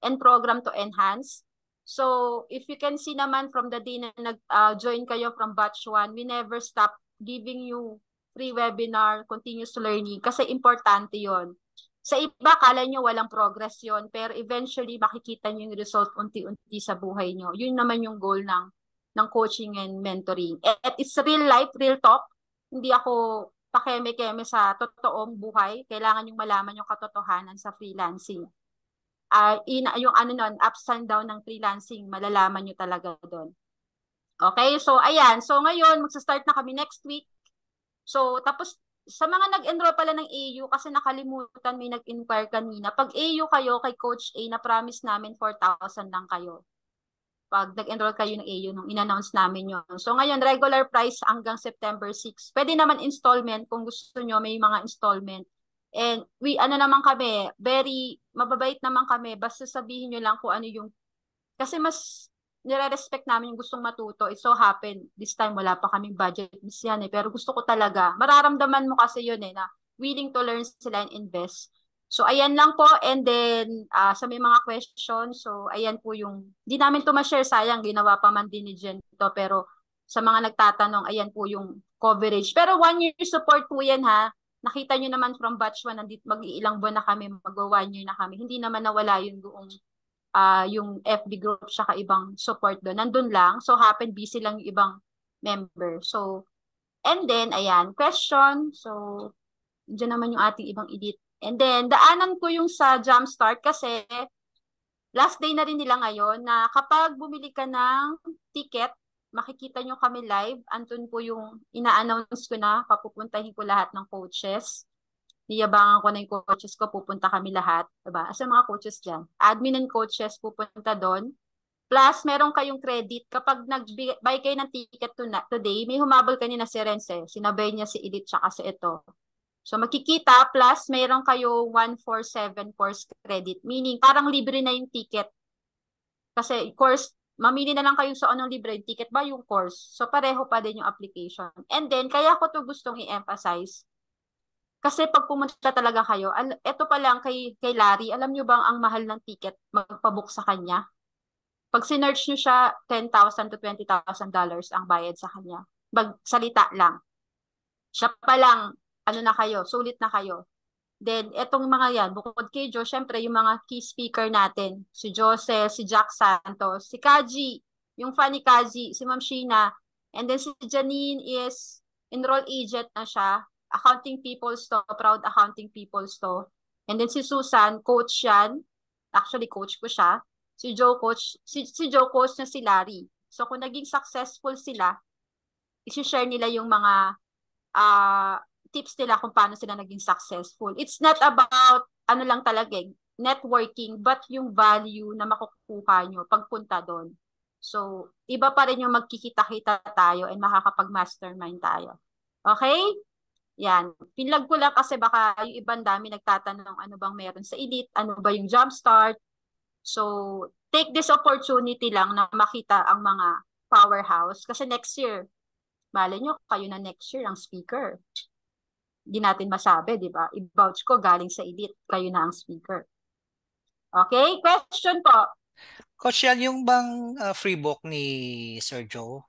and program to enhance. So, if you can see naman from the day na nag-join kayo from batch 1, we never stop giving you free webinar, continuous learning, kasi importante yon. Sa iba, kala nyo walang progress yon, pero eventually makikita nyo yung result unti-unti sa buhay nyo. Yun naman yung goal ng coaching and mentoring. At it's real life, real talk. Hindi ako pakeme-keme sa totoong buhay. Kailangan yung malaman yung katotohanan sa freelancing. Yung ups and down ng freelancing, malalaman nyo talaga doon. Okay, so ayan. So ngayon, magsa-start na kami next week. So tapos, sa mga nag-enroll pala ng AU, kasi nakalimutan, may nag-inquire kanina. Pag AU kayo kay Coach A, na-promise namin 4,000 lang kayo. Pag nag-enroll kayo ng AU, nung in-announce namin yun. So ngayon, regular price hanggang September 6. Pwede naman installment kung gusto nyo, may mga installment. And naman kami, very mababait naman kami. Basta sabihin nyo lang kung ano yung, kasi mas nire-respect namin yung gustong matuto. It so happen, this time wala pa kaming budget yan eh. Pero gusto ko talaga, mararamdaman mo kasi yun eh, na willing to learn sila and invest. So, ayan lang po. And then, sa may mga questions, so, ayan po yung, di namin to ma-share, sayang, ginawa pa man din ni Jen to, pero sa mga nagtatanong, ayan po yung coverage. Pero 1 year support po yan ha. Nakita nyo naman from batch 1, nandito mag-iilang buwan na kami, mag-1 year na kami. Hindi naman nawala yung buong, yung FB group, saka ibang support doon. Nandun lang. So, busy lang yung ibang member. So, and then, ayan, question. So, dyan naman yung ating ibang edit. And then, daanan ko yung sa Jumpstart kasi last day na rin nila ngayon na kapag bumili ka ng ticket, makikita nyo kami live. Andun po yung ina-announce ko na, papupuntahin ko lahat ng coaches. Niyabangan ko na yung coaches ko, pupunta kami lahat. Diba? Asa mga coaches dyan? Admin and coaches pupunta doon. Plus, meron kayong credit. Kapag nag-buy kayo ng ticket today, may humabol kanina si Rense. Sinabay niya si Edith tsaka si ito. So, makikita, plus meron kayo 147 course credit. Meaning, parang libre na yung ticket. Kasi course, mamili na lang kayo sa anong libre, yung ticket ba yung course. So, pareho pa din yung application. And then, kaya ko to gustong i-emphasize. Kasi pag pumunta talaga kayo, ito pa lang kay Larry, alam nyo bang ang mahal ng ticket magpabook sa kanya? Pag sinerch nyo siya, $10,000 to $20,000 ang bayad sa kanya. Magsalita lang. Siya pa lang, na kayo, sulit na kayo. Then, etong mga yan, bukod kay Joe, syempre, yung mga key speaker natin, si Josel, si Jack Santos, si Kaji, yung funny Kaji, si Ma'am Sheena, and then si Janine is enroll agent na siya, accounting people's to, proud accounting people's to. And then si Susan, coach yan, actually coach ko siya, si Joe coach na si Larry. So, kung naging successful sila, isi-share nila yung mga tips nila kung paano sila naging successful. It's not about, ano lang talaga, networking, but yung value na makukuha nyo pagpunta doon. So, iba pa rin yung magkikita-kita tayo and makakapag-mastermind tayo. Okay? Yan. Pinlag ko lang kasi baka yung ibang dami nagtatanong ano bang meron sa Elite, ano ba yung Jumpstart. So, take this opportunity lang na makita ang mga powerhouse kasi next year, malay nyo, kayo na next year ang speaker. Hindi natin masabi, di ba? I-vouch ko galing sa Elite, kayo na ang speaker. Okay? Question po. Coach Yal, yung bang free book ni Sir Joe,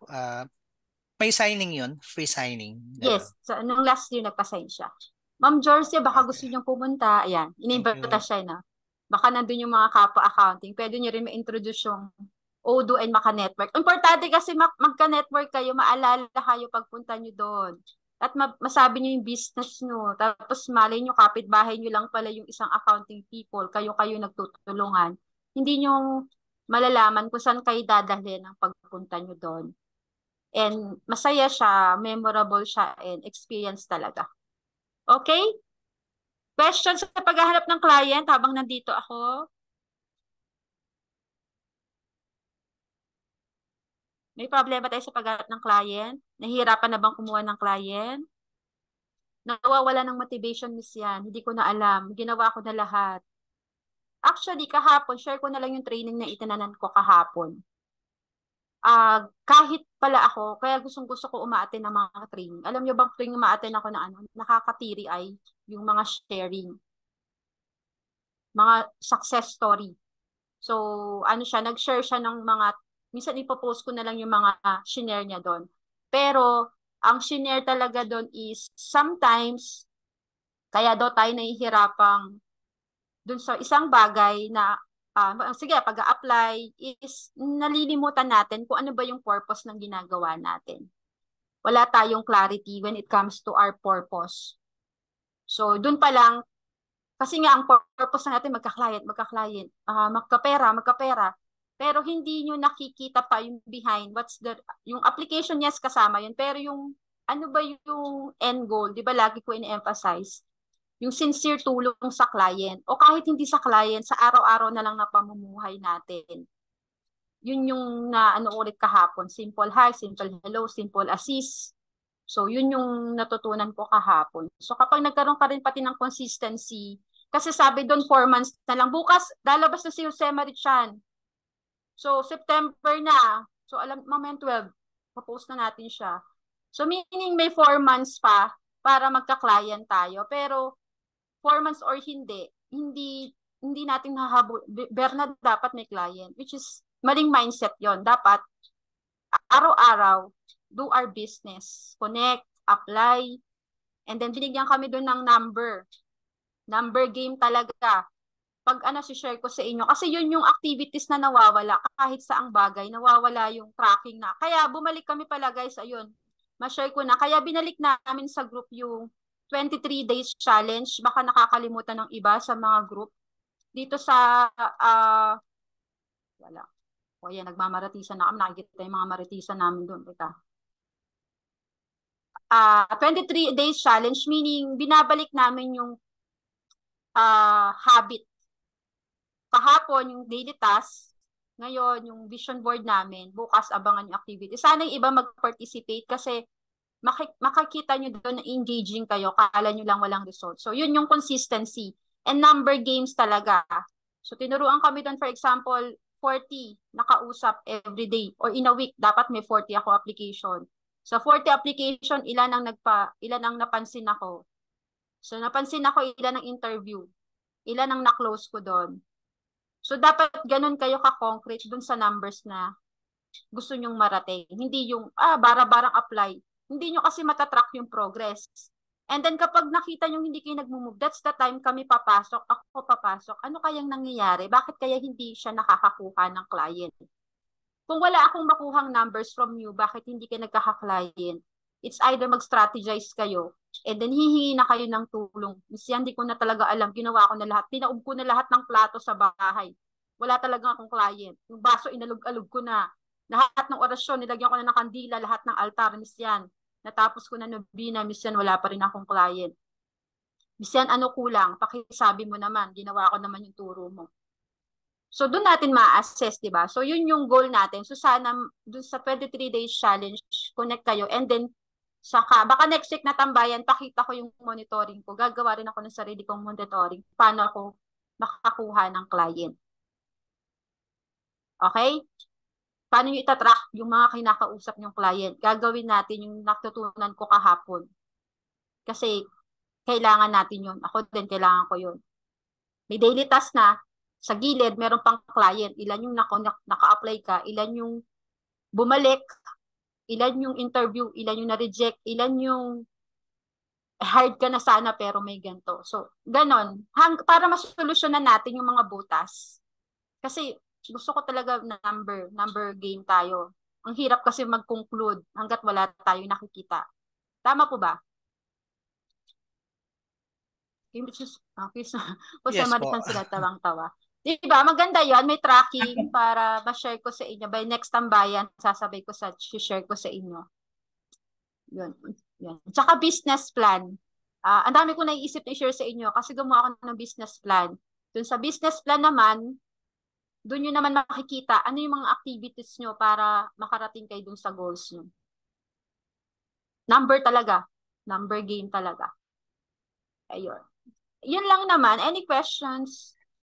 may signing yun? Free signing? Yes. So, nung last year, nagpa-sign siya. Ma'am Joyce, baka gusto niyong pumunta. Ayan, inimbita siya na. Baka nandun yung mga kapwa accounting. Pwede niyo rin ma-introduce yung Odoo and Maka-Network. Importante kasi magka-network kayo, maalala kayo pagpunta niyo doon. At masabi niyo yung business niyo. Tapos malay niyo, kapitbahay niyo lang pala yung isang accounting people. Kayo nagtutulungan. Hindi niyo malalaman kung saan kayo dadalhin ang pagpunta niyo doon. And masaya siya, memorable siya, and experience talaga. Okay? Questions sa paghahanap ng client habang nandito ako? May problema tayo sa paghahanap ng client? Nahihirapan na bang kumuha ng client? Nawawala ng motivation, Miss Yan. Hindi ko na alam. Ginawa ko na lahat. Actually, kahapon, share ko na lang yung training na itinanan ko kahapon. Kahit pala ako, kaya gusto ko umaattend ng mga training. Alam niyo bang tuwing umaattend ako na nakakatiri ay yung mga sharing. Mga success story. So, nag-share siya ng mga, minsan ipopost ko na lang yung mga shinare niya doon. Pero, ang shinare talaga doon is, sometimes, kaya daw tayo nahihirapang doon sa isang bagay na, sige, pag-a-apply, is nalilimutan natin kung ano ba yung purpose ng ginagawa natin. Wala tayong clarity when it comes to our purpose. So, doon pa lang, kasi nga ang purpose natin magka-client, magkapera. Pero hindi nyo nakikita pa yung behind, yung application, yes, kasama yun. Pero yung, ano ba yung end goal? Di ba lagi ko in-emphasize? Yung sincere tulong sa client. O kahit hindi sa client, sa araw-araw na lang na pamumuhay natin. Yun yung ulit kahapon. Simple hi, simple hello, simple assist. So, yun yung natutunan ko kahapon. So, kapag nagkaroon ka rin pati ng consistency, kasi sabi doon 4 months na lang. Bukas, lalabas na si Jose Marichan. So, September na. So, mamaya 12, papost na natin siya. So, meaning may 4 months pa para magka-client tayo. Pero, 4 months or hindi natin nahabol. Bernard, dapat may client. Which is, maling mindset yon. Dapat, araw-araw, do our business. Connect, apply, and then binigyan kami doon ng number game talaga. Pag share ko sa inyo, kasi yun yung activities na nawawala, kahit saang bagay, nawawala yung tracking na. Kaya bumalik kami pala guys, ayun, ma-share ko na. Kaya binalik namin sa group yung 23 days challenge, baka nakakalimutan ng iba sa mga group. Dito sa, wala. O yan, nagmamaratisan na kami, nakikita yung mga maratisan namin doon. 23 days challenge, meaning binabalik namin yung habit. Kahapon yung daily task, ngayon yung vision board namin, bukas abangan yung activity. Sana yung iba mag-participate kasi makikita nyo doon na engaging kayo, kala nyo lang walang result. So yun yung consistency and number games talaga. So tinuruan kami doon, for example, 40 nakausap every day or in a week, dapat may 40 ako application. So 40 application, ilan ang napansin ako. So napansin ako ilan ang interview, ilan ang na-close ko doon. So, dapat ganun kayo ka-concrete dun sa numbers na gusto nyong marating. Hindi yung, bara-barang apply. Hindi nyo kasi matatrack yung progress. And then kapag nakita nyo hindi kayo nagmumove, that's the time kami papasok, ako papasok. Ano kayang nangyayari? Bakit kaya hindi siya nakakakuha ng client? Kung wala akong makuhang numbers from you, bakit hindi kayo nagkaka-client? It's either mag-strategize kayo, and then hihingi na kayo ng tulong. Kasi hindi ko na talaga alam, ginawa ko na lahat. Tinaob ko na lahat ng plato sa bahay. Wala talaga akong client. Yung baso, inalog-alog ko na. Lahat ng orasyon, nilagyan ko na ng kandila, lahat ng altar, Miss Yan. Natapos ko na nobina, Miss Yan, wala pa rin akong client. Miss Yan, ano kulang? Pakisabi mo naman, ginawa ko naman yung turo mo. So, doon natin ma-assess, di ba? So, yun yung goal natin. So, sana, doon sa 23 days challenge, connect kayo. And then, baka next week na tambayan, pakita ko yung monitoring ko. Gagawa rin ako ng sarili kong monitoring. Paano ako makakuha ng client. Okay? Paano nyo itatrack yung mga kinakausap nyong client? Gagawin natin yung natutunan ko kahapon. Kasi, kailangan natin yun. Ako din, kailangan ko yun. May daily task na, sa gilid, meron pang client. Ilan yung naka-apply ka, ilan yung bumalik, ilan yung interview, ilan yung na-reject, ilan yung hired ka na sana pero may ganito. So, ganon. Para masolusyonan natin yung mga butas. Kasi gusto ko talaga number game tayo. Ang hirap kasi mag-conclude hanggat wala tayong nakikita. Tama po ba? Okay, so, Yes po. maritan sila tawang-tawa. Diba? Maganda yon, may tracking para ma-share ko sa inyo. By next tambayan, sasabay ko share ko sa inyo. Yun. Yun. Tsaka business plan. Ang dami ko naiisip na i-share sa inyo kasi gumawa ako ng business plan. Dun sa business plan naman, dun nyo naman makikita ano yung mga activities nyo para makarating kayo dun sa goals nyo. Number talaga. Number game talaga. Ayun. Yun lang naman. Any questions?